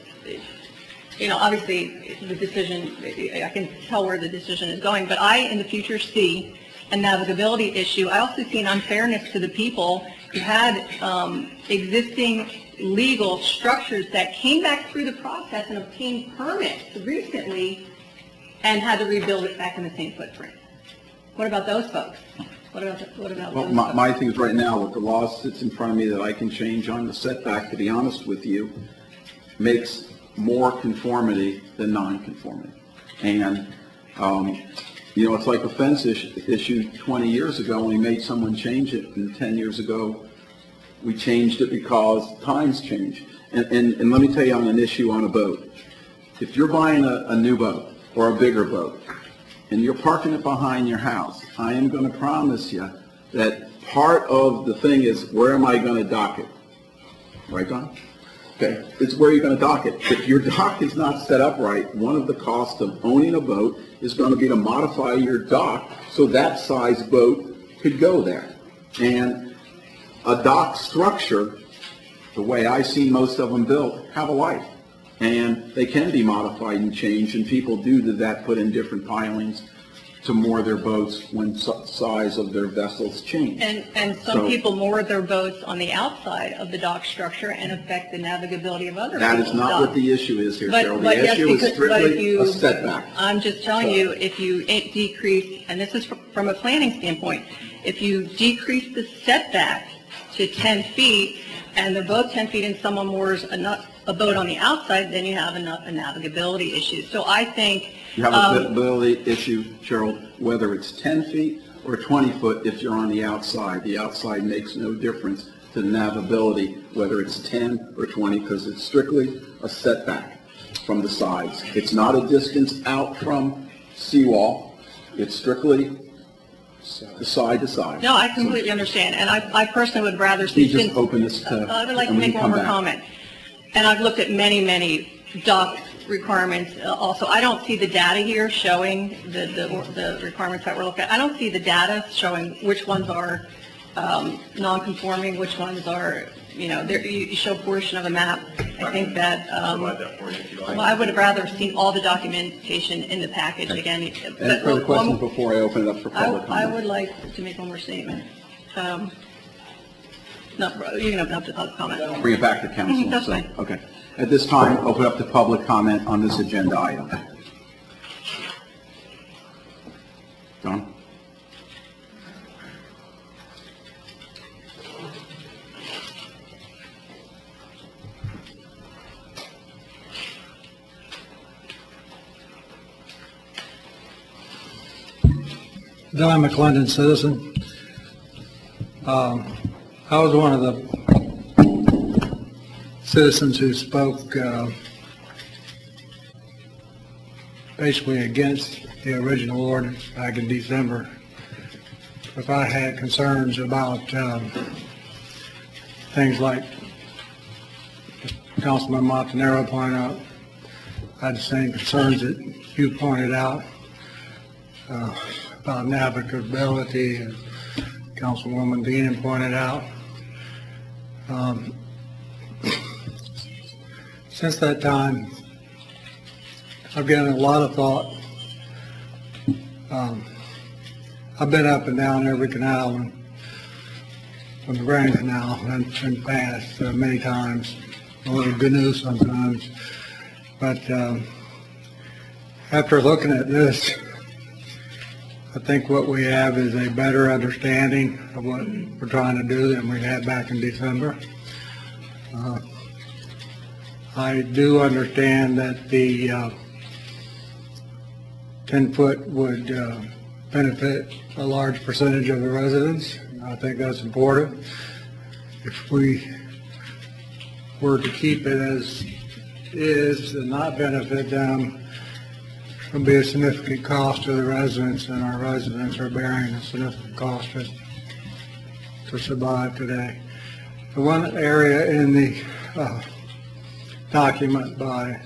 Speaker 3: you know, obviously the decision, I can tell where the decision is going, but I in the future see a navigability issue. I also see an unfairness to the people who had existing legal structures that came back through the process and obtained permits recently and had to rebuild it back in the same footprint. What about those folks? What about
Speaker 1: Well,
Speaker 3: those folks?
Speaker 1: my thing is right now, what the law sits in front of me that I can change on the setback, to be honest with you, makes more conformity than non-conformity. And, you know, it's like a fence issue 20 years ago when we made someone change it, and 10 years ago we changed it because times change. And let me tell you on an issue on a boat. If you're buying a new boat or a bigger boat, and you're parking it behind your house, I am going to promise you that part of the thing is, where am I going to dock it? Right, Don? Okay, it's where you're going to dock it. If your dock is not set up right, one of the costs of owning a boat is going to be to modify your dock so that size boat could go there. And a dock structure, the way I see most of them built, have a life. And they can be modified and changed, and people do that, put in different pilings to moor their boats when size of their vessels change.
Speaker 3: And some people moor their boats on the outside of the dock structure and affect the navigability of other
Speaker 1: That
Speaker 3: people's
Speaker 1: is not
Speaker 3: docks.
Speaker 1: what the issue is here,
Speaker 3: But-
Speaker 1: Cheryl.
Speaker 3: but
Speaker 1: The
Speaker 3: yes,
Speaker 1: issue is
Speaker 3: because- but if
Speaker 1: strictly
Speaker 3: you-
Speaker 1: a setback.
Speaker 3: I'm just telling you, if you decrease, and this is from a planning standpoint, if you decrease the setback to 10 feet, and they're both 10 feet and someone moors a boat on the outside, then you have a navigability issue. So I think...
Speaker 1: You have a visibility issue, Cheryl, whether it's 10 feet or 20 foot if you're on the outside. The outside makes no difference to navigability, whether it's 10 or 20, because it's strictly a setback from the sides. It's not a distance out from seawall. It's strictly side to side.
Speaker 3: No, I completely understand, and I personally would rather see...
Speaker 1: You just open this to...
Speaker 3: I would like to
Speaker 1: and we
Speaker 3: make
Speaker 1: can
Speaker 3: one
Speaker 1: come
Speaker 3: more
Speaker 1: back.
Speaker 3: comment. And I've looked at many dock requirements also. I don't see the data here showing the requirements that we're looking at. I don't see the data showing which ones are non-conforming, which ones are you show a portion of a map. I think that,
Speaker 11: Provide that for you if you like.
Speaker 3: well, I would have rather seen all the documentation in the package again.
Speaker 1: Any further questions before I open it up for public
Speaker 3: I
Speaker 1: comment?
Speaker 3: would like to make one more statement. No, you can open up to public comment.
Speaker 1: Bring it back to council.
Speaker 3: That's
Speaker 1: so,
Speaker 3: fine.
Speaker 1: Okay. At this time, open up to public comment on this agenda item. John?
Speaker 6: Don McClendon, citizen. I was one of the citizens who spoke basically against the original ordinance back in December. If I had concerns about things like Councilman Montanaro pointed out, I had the same concerns that you pointed out about navigability, and Councilwoman Dean pointed out. Since that time, I've given a lot of thought. I've been up and down every canal from the Grand Canal and passed many times, a little canoe sometimes. But after looking at this, I think what we have is a better understanding of what we're trying to do than we had back in December. I do understand that the 10-foot would benefit a large percentage of the residents. I think that's important. If we were to keep it as is and not benefit them, it will be a significant cost to the residents, and our residents are bearing a significant cost to survive today. The one area in the document by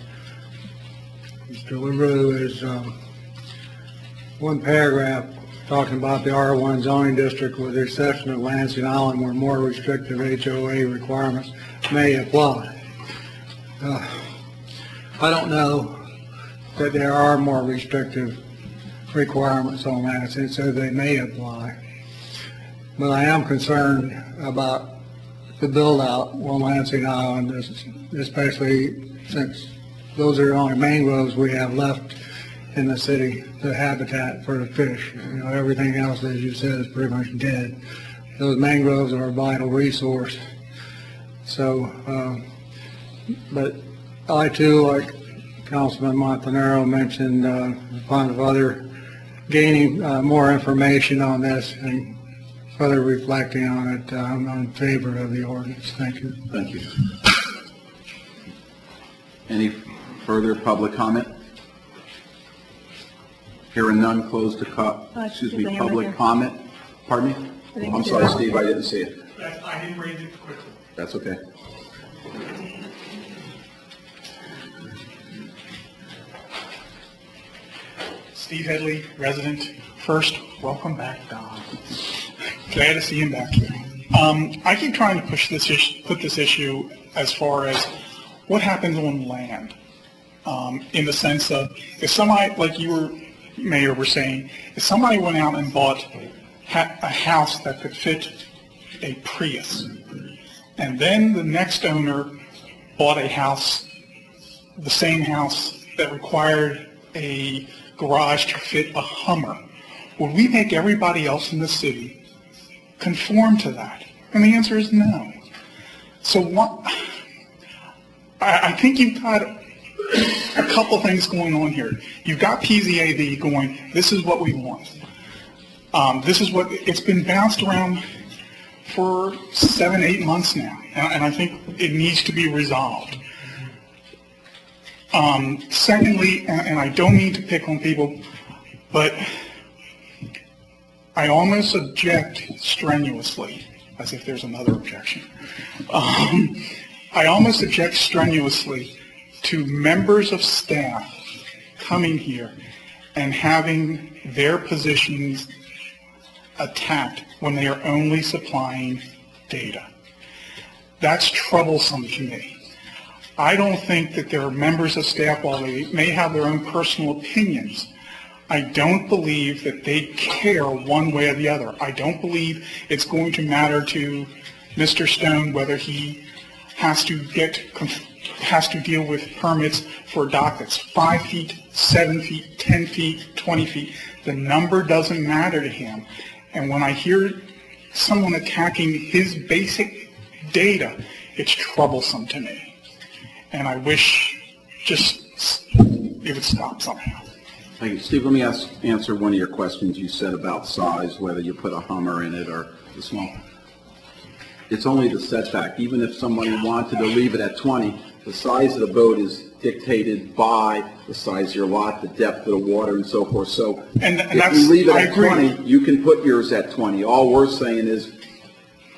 Speaker 6: Mr. LaRue is one paragraph talking about the R1 zoning district with the exception of Lansing Island where more restrictive HOA requirements may apply. I don't know that there are more restrictive requirements on Lansing, so they may apply. But I am concerned about the build-out on Lansing Island, especially since those are the only mangroves we have left in the city, the habitat for the fish. Everything else, as you said, is pretty much dead. Those mangroves are a vital resource. So, but I too, like Councilman Montanaro mentioned, upon of other gaining more information on this and further reflecting on it, I'm in favor of the ordinance. Thank you.
Speaker 1: Thank you. Any further public comment? Hearing none, close to public comment. Pardon me? I'm sorry, Steve, I didn't see it.
Speaker 19: I didn't raise it quickly.
Speaker 1: That's okay.
Speaker 19: Steve Headley, resident. First, welcome back, Don. Glad to see him back here. I keep trying to put this issue as far as what happens on land, in the sense of if somebody, like you were, Mayor, were saying, if somebody went out and bought a house that could fit a Prius, and then the next owner bought a house, the same house that required a garage to fit a Hummer, would we make everybody else in the city conform to that? And the answer is no. So what? I think you've got a couple things going on here. You've got PZAB going, this is what we want. This is what, it's been bounced around for 7-8 months now, and I think it needs to be resolved. Secondly, and I don't mean to pick on people, but I almost object strenuously, as if there's another objection. I almost object strenuously to members of staff coming here and having their positions attacked when they are only supplying data. That's troublesome to me. I don't think that there are members of staff, while they may have their own personal opinions, I don't believe that they care one way or the other. I don't believe it's going to matter to Mr. Stone whether he has to deal with permits for a dock that's 5 feet, 7 feet, 10 feet, 20 feet. The number doesn't matter to him. And when I hear someone attacking his basic data, it's troublesome to me. And I wish just it would stop somehow.
Speaker 1: Thank you. Steve, let me answer one of your questions you said about size, whether you put a Hummer in it or the small. It's only the setback. Even if somebody wanted to leave it at 20, the size of the boat is dictated by the size of your lot, the depth of the water, and so forth. So if you leave it at 20, you can put yours at 20. All we're saying is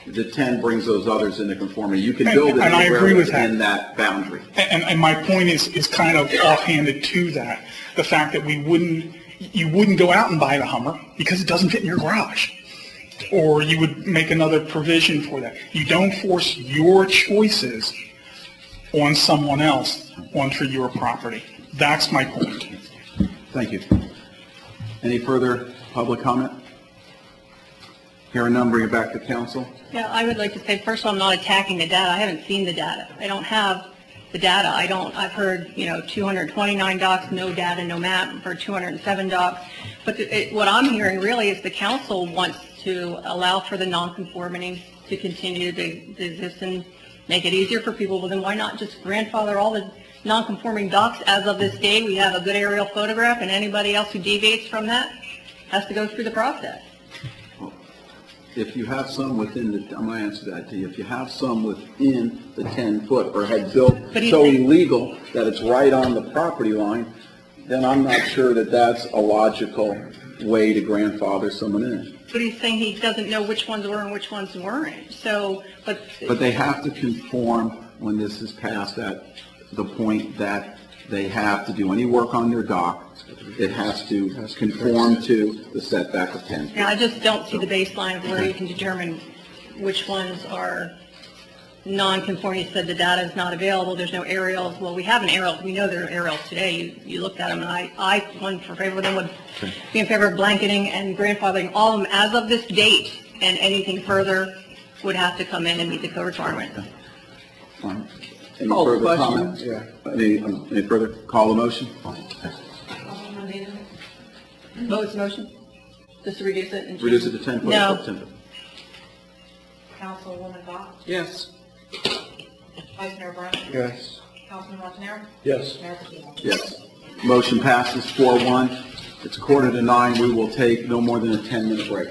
Speaker 1: the 10 brings those others into conformity. You can build it anywhere within that boundary.
Speaker 19: And my point is kind of offhanded to that. The fact that you wouldn't go out and buy the Hummer because it doesn't fit in your garage. Or you would make another provision for that. You don't force your choices on someone else onto your property. That's my point.
Speaker 1: Thank you. Any further public comment? Hearing none, bring it back to council.
Speaker 3: Yeah, I would like to say, first of all, I'm not attacking the data. I haven't seen the data. I don't have the data. I've heard, 229 docks, no data, no map. I've heard 207 docks. But what I'm hearing really is the council wants to allow for the nonconformity to continue to exist and make it easier for people. Well, then why not just grandfather all the nonconforming docks as of this day? We have a good aerial photograph, and anybody else who deviates from that has to go through the process.
Speaker 1: If you have some within I'm going to answer that to you. If you have some within the 10 foot or had built so illegal that it's right on the property line, then I'm not sure that that's a logical way to grandfather someone in.
Speaker 3: But he's saying he doesn't know which ones were and which ones weren't. So, but
Speaker 1: they have to conform when this is passed at the point that they have to do any work on their dock. It has to conform to the setback of 10 feet.
Speaker 3: Yeah, I just don't see the baseline of where you can determine which ones are non-conforming. You said the data is not available. There's no aerials. Well, we have an aerial. We know there are aerials today. You looked at them, and I one for favor of them would be in favor of blanketing and grandfathering all of them as of this date, and anything further would have to come in and meet the code requirement.
Speaker 1: Any further comments? Yeah. Any further? Call the motion?
Speaker 3: Vote's motion? Just to reduce it? And
Speaker 1: reduce it to 10 foot?
Speaker 3: No.
Speaker 1: 10 foot.
Speaker 8: Councilwoman Bott?
Speaker 10: Yes.
Speaker 8: Vice Mayor Brown?
Speaker 1: Yes.
Speaker 8: Councilman Montanaro?
Speaker 10: Yes.
Speaker 8: Mayor Patino?
Speaker 1: Yes. Motion passes 4-1. It's 8:45. We will take no more than a 10-minute break.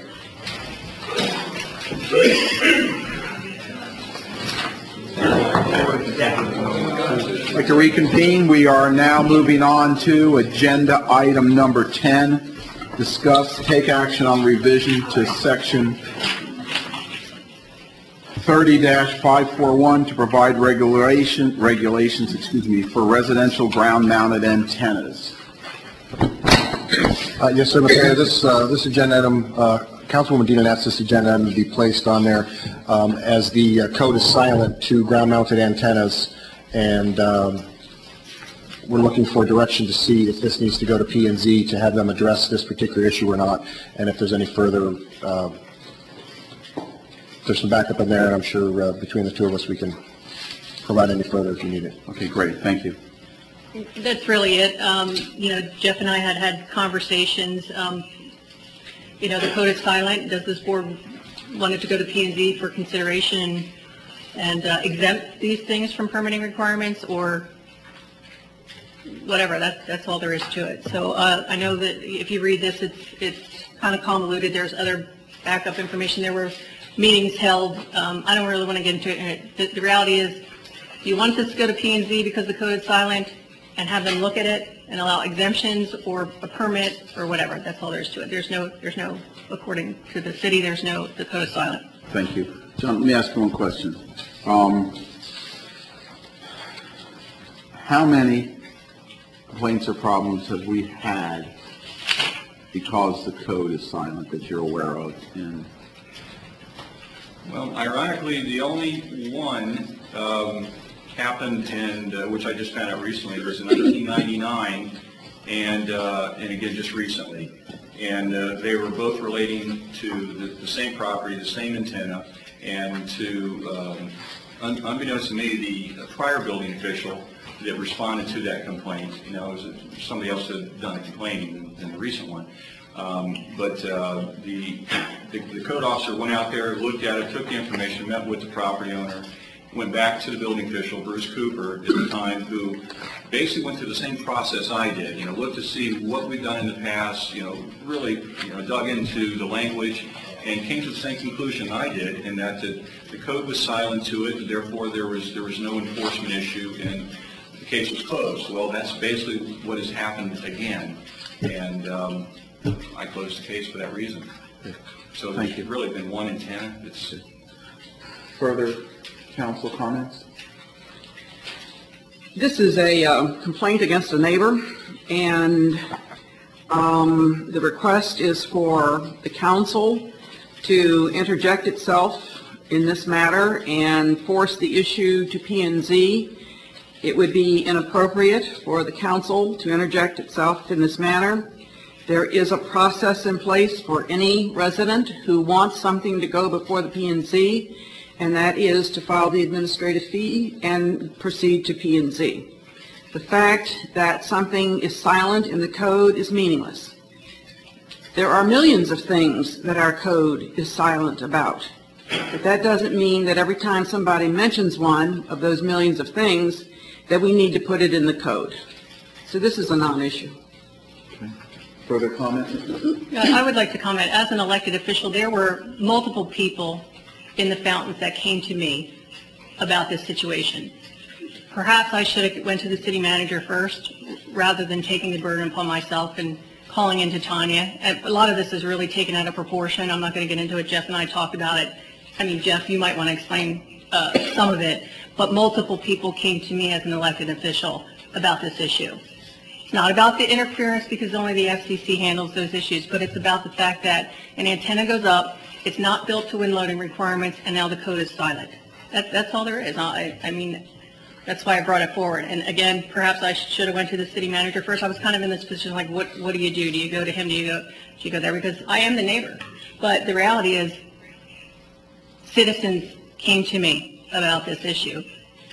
Speaker 1: I'd like to reconvene. We are now moving on to agenda item number 10. Discuss, take action on revision to section 30-541 to provide regulations for residential ground-mounted antennas.
Speaker 9: Yes, sir, Mr. Mayor. This agenda item, Councilwoman Dean asked this agenda item to be placed on there as the code is silent to ground-mounted antennas, and we're looking for direction to see if this needs to go to P&Z to have them address this particular issue or not, and if there's any further, there's some backup in there, and I'm sure between the two of us we can provide any further if you need it.
Speaker 1: Okay, great. Thank you.
Speaker 3: That's really it. Jeff and I had conversations. The code is silent. Does this board want it to go to P&Z for consideration and exempt these things from permitting requirements, or whatever? That's all there is to it. So I know that if you read this, it's kind of convoluted. There's other backup information. There were meetings held. I don't really want to get into it. The reality is, do you want this to go to P&Z because the code is silent and have them look at it and allow exemptions or a permit or whatever? That's all there is to it. There's no, according to the city, the code is silent.
Speaker 1: Thank you. John, let me ask you one question. How many complaints or problems have we had because the code is silent that you're aware of?
Speaker 11: Well, ironically, the only one happened, and which I just found out recently. There was in 1999, and again just recently, and they were both relating to the same property, the same antenna, and to unbeknownst to me, the prior building official that responded to that complaint, it was somebody else that had done the complaining than the recent one. But the code officer went out there, looked at it, took the information, met with the property owner, went back to the building official, Bruce Cooper, at the time, who basically went through the same process I did. Looked to see what we've done in the past, really, dug into the language, and came to the same conclusion I did, in that the code was silent to it, therefore there was no enforcement issue, and the case was closed. Well, that's basically what has happened again, and I closed the case for that reason. So there's really been one antenna. It's
Speaker 1: Further council comments?
Speaker 5: This is a complaint against a neighbor, and the request is for the council to interject itself in this matter and force the issue to P&Z. It would be inappropriate for the council to interject itself in this manner. There is a process in place for any resident who wants something to go before the P&Z, and that is to file the administrative fee and proceed to P&Z. The fact that something is silent in the code is meaningless. There are millions of things that our code is silent about, but that doesn't mean that every time somebody mentions one of those millions of things that we need to put it in the code. So this is a non-issue.
Speaker 1: Further comment?
Speaker 3: I would like to comment. As an elected official, there were multiple people in the fountains that came to me about this situation. Perhaps I should have went to the city manager first rather than taking the burden upon myself and calling into Tanya. A lot of this is really taken out of proportion. I'm not going to get into it. Jeff and I talked about it. I mean, Jeff, you might want to explain some of it, but multiple people came to me as an elected official about this issue. It's not about the interference because only the FCC handles those issues, but it's about the fact that an antenna goes up, it's not built to wind loading requirements, and now the code is silent. That's all there is. I mean, that's why I brought it forward. And again, perhaps I should have went to the city manager first. I was kind of in this position like, what do you do? Do you go to him? Do you go there? Because I am the neighbor. But the reality is, citizens came to me about this issue,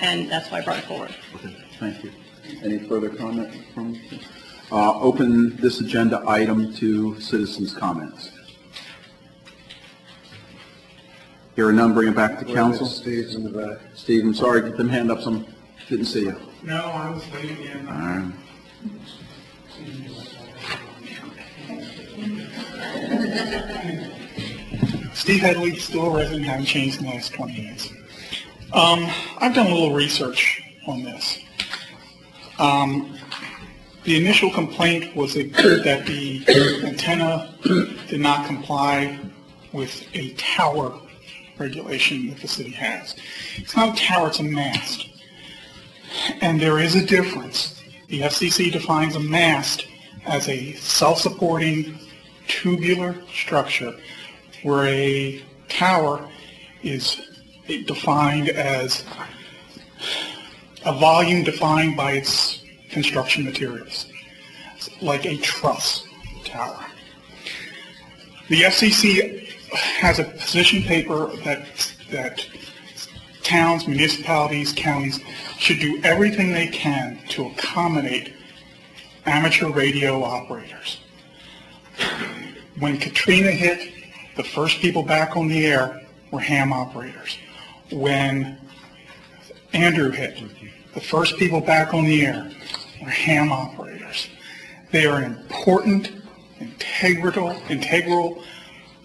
Speaker 3: and that's why I brought it forward.
Speaker 1: Okay, thank you. Any further comment from? Open this agenda item to citizens' comments. Hearing none, bring it back to council.
Speaker 4: Steve's in the back.
Speaker 1: Steve, I'm sorry, get them hand up. Didn't see you.
Speaker 19: No, I was waiting in.
Speaker 1: All right.
Speaker 19: Steve Headley, still a resident, haven't changed in the last 20 minutes. I've done a little research on this. The initial complaint was that the antenna did not comply with a tower regulation that the city has. It's not a tower, it's a mast. And there is a difference. The FCC defines a mast as a self-supporting tubular structure, where a tower is defined as a volume defined by its construction materials, like a truss tower. The FCC has a position paper that towns, municipalities, counties should do everything they can to accommodate amateur radio operators. When Katrina hit, the first people back on the air were ham operators. When Andrew hit, the first people back on the air were ham operators. They are an important, integral,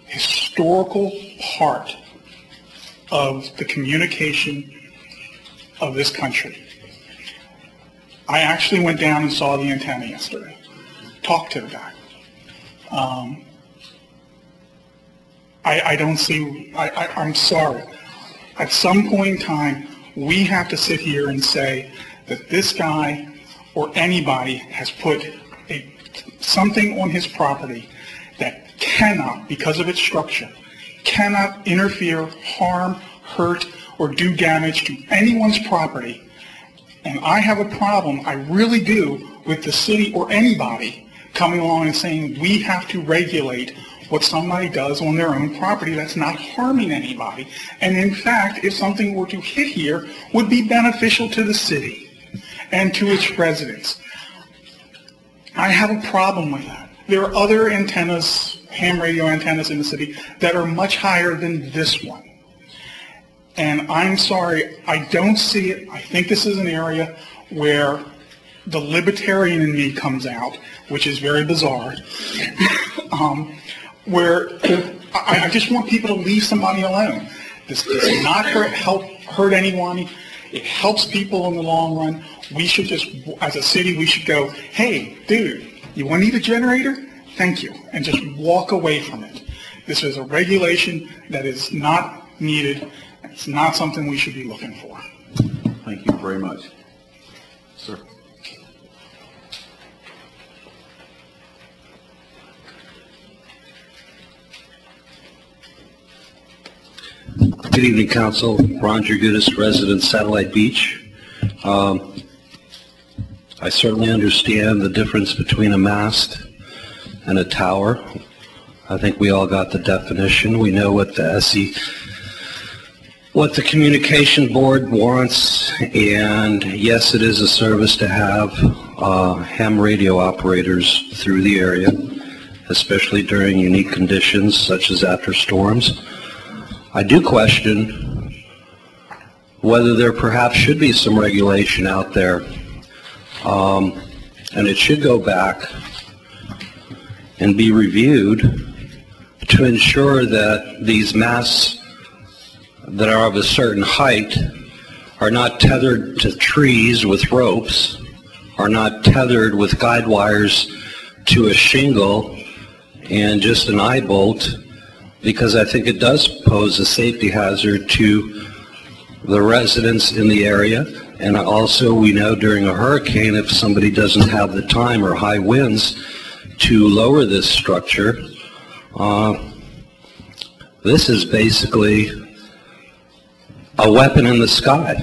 Speaker 19: historical part of the communication of this country. I actually went down and saw the antenna yesterday, talked to the guy. I'm sorry. At some point in time, we have to sit here and say that this guy or anybody has put something on his property that cannot, because of its structure, cannot interfere, harm, hurt, or do damage to anyone's property. And I have a problem, I really do, with the city or anybody coming along and saying we have to regulate what somebody does on their own property that's not harming anybody. And in fact, if something were to hit here, would be beneficial to the city and to its residents. I have a problem with that. There are other antennas, ham radio antennas in the city that are much higher than this one. And I'm sorry, I don't see it. I think this is an area where the libertarian in me comes out, which is very bizarre, where I just want people to leave somebody alone. This does not hurt anyone. It helps people in the long run. We should just, as a city, we should go, hey, dude, you want to need a generator? Thank you. And just walk away from it. This is a regulation that is not needed. It's not something we should be looking for.
Speaker 1: Thank you very much. Sir.
Speaker 20: Good evening, Council. Ron Dragudis, resident, Satellite Beach. I certainly understand the difference between a mast and a tower. I think we all got the definition. We know what what the communication board wants, and yes, it is a service to have ham radio operators through the area, especially during unique conditions such as after storms. I do question whether there perhaps should be some regulation out there, and it should go back and be reviewed to ensure that these masts that are of a certain height are not tethered to trees with ropes, are not tethered with guide wires to a shingle and just an eye bolt, because I think it does pose a safety hazard to the residents in the area. And also, we know during a hurricane, if somebody doesn't have the time or high winds to lower this structure, this is basically a weapon in the sky,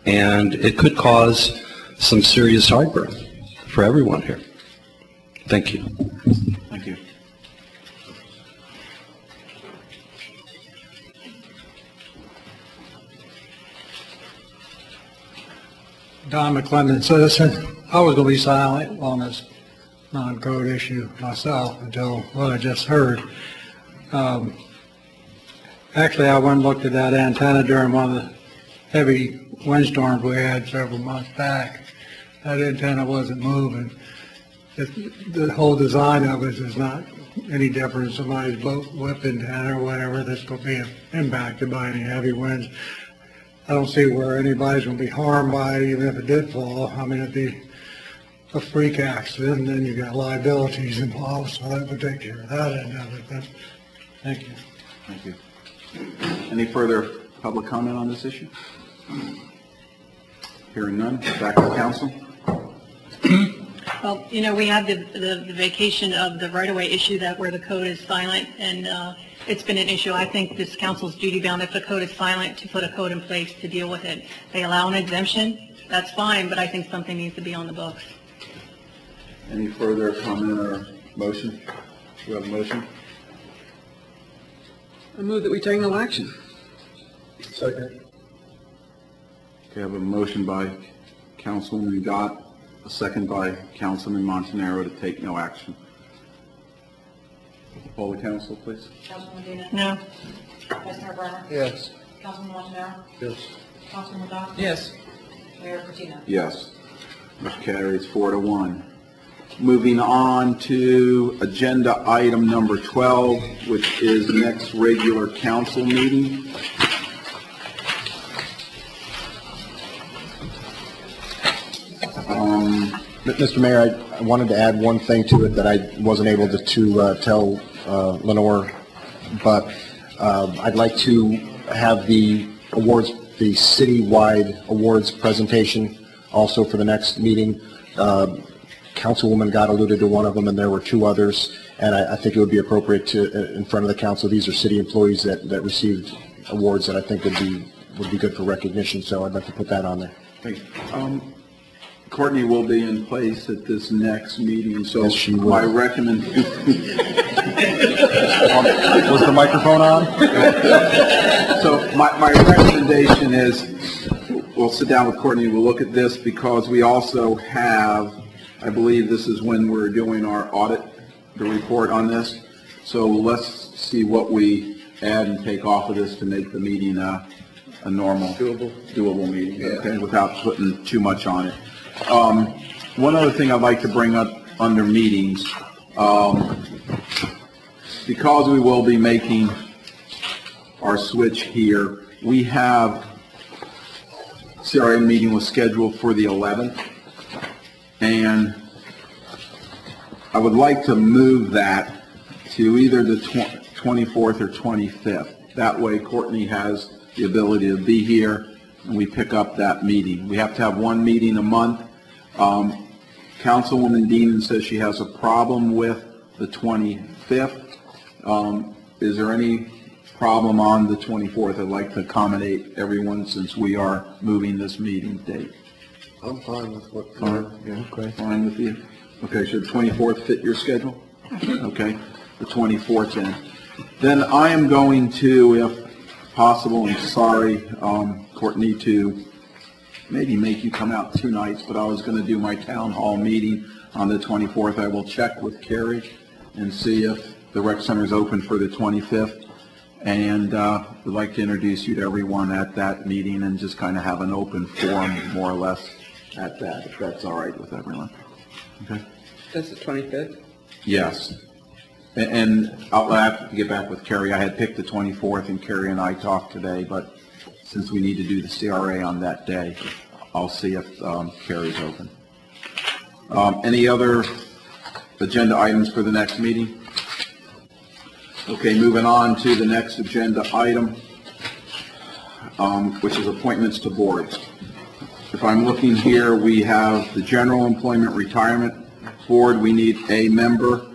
Speaker 20: and it could cause some serious heartburn for everyone here. Thank you.
Speaker 1: Thank you.
Speaker 21: Don McClendon, citizen. I was going to be silent on this non-code issue myself until what I just heard. Actually, I went and looked at that antenna during one of the heavy windstorms we had several months back. That antenna wasn't moving. The whole design of it is not any different than somebody's boat whip antenna or whatever that's going to be impacted by any heavy winds. I don't see where anybody's going to be harmed by it, even if it did fall. I mean, it'd be a freak accident, and then you got liabilities involved, so that would take care of that end of it. But thank you.
Speaker 1: Thank you. Any further public comment on this issue? Hearing none, back to council.
Speaker 3: Well, you know, we have the vacation of the right-of-way issue that where the code is silent, and it's been an issue. I think this council's duty-bound, if the code is silent, to put a code in place to deal with it. They allow an exemption, that's fine, but I think something needs to be on the books.
Speaker 1: Any further comment or motion? Do we have a motion?
Speaker 5: I move that we take no action.
Speaker 1: Second. Okay, I have a motion by Councilwoman Gott, a second by Councilman Montanaro to take no action. Poll the council, please.
Speaker 8: Councilman Medina?
Speaker 3: No.
Speaker 8: Vice Mayor Brenner?
Speaker 1: Yes.
Speaker 8: Councilman Montanaro?
Speaker 1: Yes.
Speaker 8: Councilman Dodd?
Speaker 5: Yes.
Speaker 8: Mayor Patino?
Speaker 1: Yes. Motion carries 4-1. Moving on to agenda item number 12, which is next regular council meeting.
Speaker 9: Mr. Mayor, I wanted to add one thing to it that I wasn't able to tell Lenore, but I'd like to have the awards, the citywide awards presentation also for the next meeting. Councilwoman Gott alluded to one of them, and there were two others, and I think it would be appropriate to, in front of the council, these are city employees that received awards that I think would be good for recognition, so I'd like to put that on there.
Speaker 1: Thank you. Courtney will be in place at this next meeting, so
Speaker 9: Yes, she will.
Speaker 1: my recommendation.
Speaker 9: Was the microphone on?
Speaker 1: So my recommendation is, we'll sit down with Courtney, we'll look at this, because we also have, I believe this is when we're doing our audit, the report on this. So let's see what we add and take off of this to make the meeting a normal, doable meeting, okay, without putting too much on it. One other thing I'd like to bring up under meetings, because we will be making our switch here, we have CRA meeting was scheduled for the 11th, and I would like to move that to either the 24th or 25th. That way Courtney has the ability to be here and we pick up that meeting. We have to have one meeting a month. Councilwoman Dean says she has a problem with the 25th. Is there any problem on the 24th? I'd like to accommodate everyone since we are moving this meeting date.
Speaker 4: I'm fine with what.
Speaker 1: Yeah, okay. Fine with you? Okay, should the 24th fit your schedule? Okay, the 24th then. Then I am going to, if possible, and sorry, Courtney, to maybe make you come out 2 nights, but I was going to do my town hall meeting on the 24th. I will check with Carrie and see if the rec center is open for the 25th. And would like to introduce you to everyone at that meeting and just kind of have an open forum, more or less, at that, if that's all right with everyone. Okay?
Speaker 5: That's the 25th?
Speaker 1: Yes. And I'll have to get back with Carrie. I had picked the 24th, and Carrie and I talked today, but since we need to do the CRA on that day, I'll see if Carrie's open. Any other agenda items for the next meeting? Okay, moving on to the next agenda item, which is appointments to boards. If I'm looking here, we have the General Employment Retirement Board. We need a member,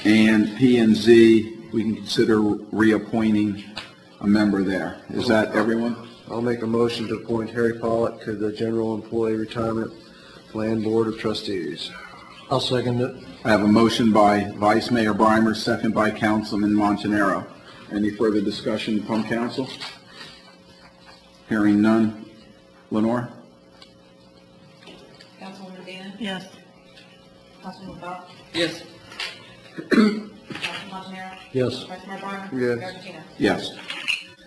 Speaker 1: and P&Z, we can consider reappointing a member there. Is that everyone?
Speaker 4: I'll make a motion to appoint Harry Pollock to the General Employee Retirement Plan Board of Trustees.
Speaker 6: I'll second it.
Speaker 1: I have a motion by Vice Mayor Brimer, second by Councilman Montanaro. Any further discussion from council? Hearing none. Lenore?
Speaker 8: Councilwoman Medina?
Speaker 3: Yes.
Speaker 8: Councilwoman Bob?
Speaker 5: Yes.
Speaker 8: Councilman Montanaro?
Speaker 6: Yes.
Speaker 8: Vice Mayor Barner?
Speaker 4: Yes.
Speaker 8: Mayor Patino?
Speaker 1: Yes.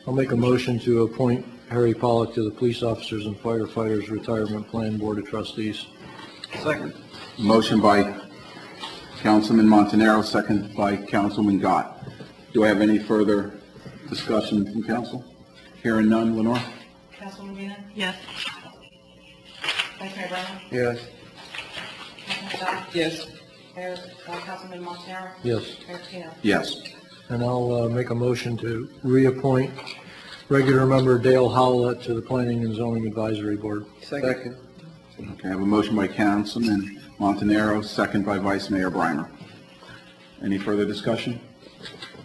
Speaker 6: I'll make a motion to appoint Harry Pollock to the Police Officers and Firefighters Retirement Plan Board of Trustees.
Speaker 4: Second.
Speaker 1: Motion by Councilman Montanaro, second by Councilman Gott. Do I have any further discussion from council? Hearing none. Lenore?
Speaker 8: Councilwoman Medina?
Speaker 3: Yes.
Speaker 8: Vice Mayor Barner?
Speaker 4: Yes.
Speaker 8: Councilman Bob?
Speaker 5: Yes.
Speaker 8: Mayor, Councilman Montanaro?
Speaker 6: Yes.
Speaker 8: Mayor Patino?
Speaker 1: Yes.
Speaker 6: And I'll make a motion to reappoint regular member Dale Howlett to the Planning and Zoning Advisory Board.
Speaker 4: Second.
Speaker 1: Okay, I have a motion by Councilman Montanaro, second by Vice Mayor Brimer. Any further discussion?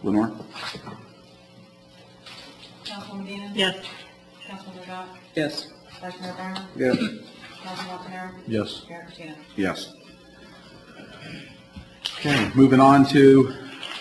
Speaker 1: Lenore?
Speaker 8: Councilwoman Medina?
Speaker 3: Yes.
Speaker 8: Councilman Gott?
Speaker 5: Yes.
Speaker 8: Vice Mayor Barner?
Speaker 4: Yes.
Speaker 8: Councilman Montanaro?
Speaker 6: Yes.
Speaker 8: Mayor Patino?
Speaker 1: Yes. Okay, moving on to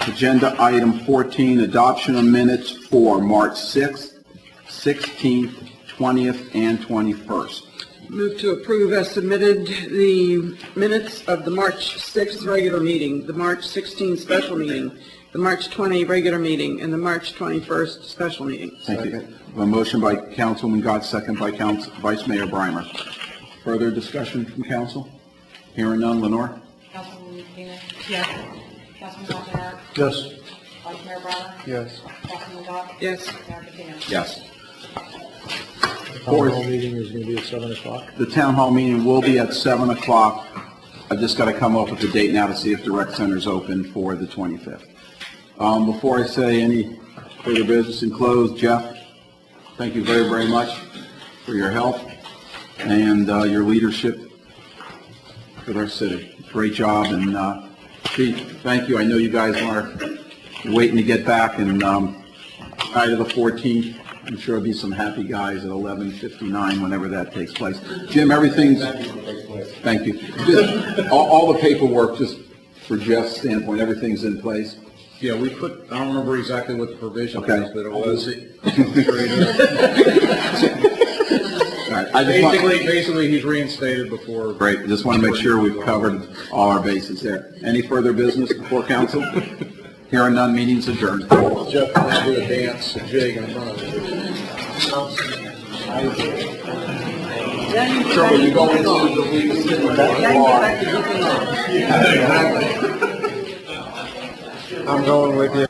Speaker 1: agenda item 14, adoption of minutes for March 6th, 16th, 20th, and 21st.
Speaker 5: Move to approve as submitted the minutes of the March 6th regular meeting, the March 16th special meeting, the March 20 regular meeting, and the March 21st special meeting.
Speaker 1: Thank you. A motion by Councilman Gott, second by Vice Mayor Brimer. Further discussion from council? Hearing none. Lenore?
Speaker 8: Councilwoman Medina?
Speaker 3: Yes.
Speaker 8: Councilman Montanaro?
Speaker 6: Yes.
Speaker 8: Vice Mayor Barner?
Speaker 4: Yes.
Speaker 8: Councilman Gott?
Speaker 5: Yes.
Speaker 8: Mayor Patino?
Speaker 1: Yes.
Speaker 6: Town hall meeting is going to be at 7 o'clock.
Speaker 1: The town hall meeting will be at 7 o'clock. I've just got to come up with a date now to see if the rec center is open for the 25th. Before I say any further business and close, Jeff, thank you very, very much for your help and your leadership with our city. Great job, and Chief, thank you. I know you guys are waiting to get back, and Friday the 14th, I'm sure there'll be some happy guys at 11:59 whenever that takes place. Jim, everything's... Thank you. Just, all the paperwork, just for Jeff's standpoint, everything's in place?
Speaker 7: Yeah, we put, I don't remember exactly what the provision
Speaker 1: Okay.
Speaker 7: was, but it was.
Speaker 1: All right, I just want-
Speaker 7: Basically, he's reinstated before.
Speaker 1: Great, just want to make sure we've covered all our bases there. Any further business before council? Hearing none, meeting's adjourned.
Speaker 7: Jeff, can do a dance, a jig in front of you.
Speaker 1: Sure, you go into the week with that bar.
Speaker 4: I'm going with you.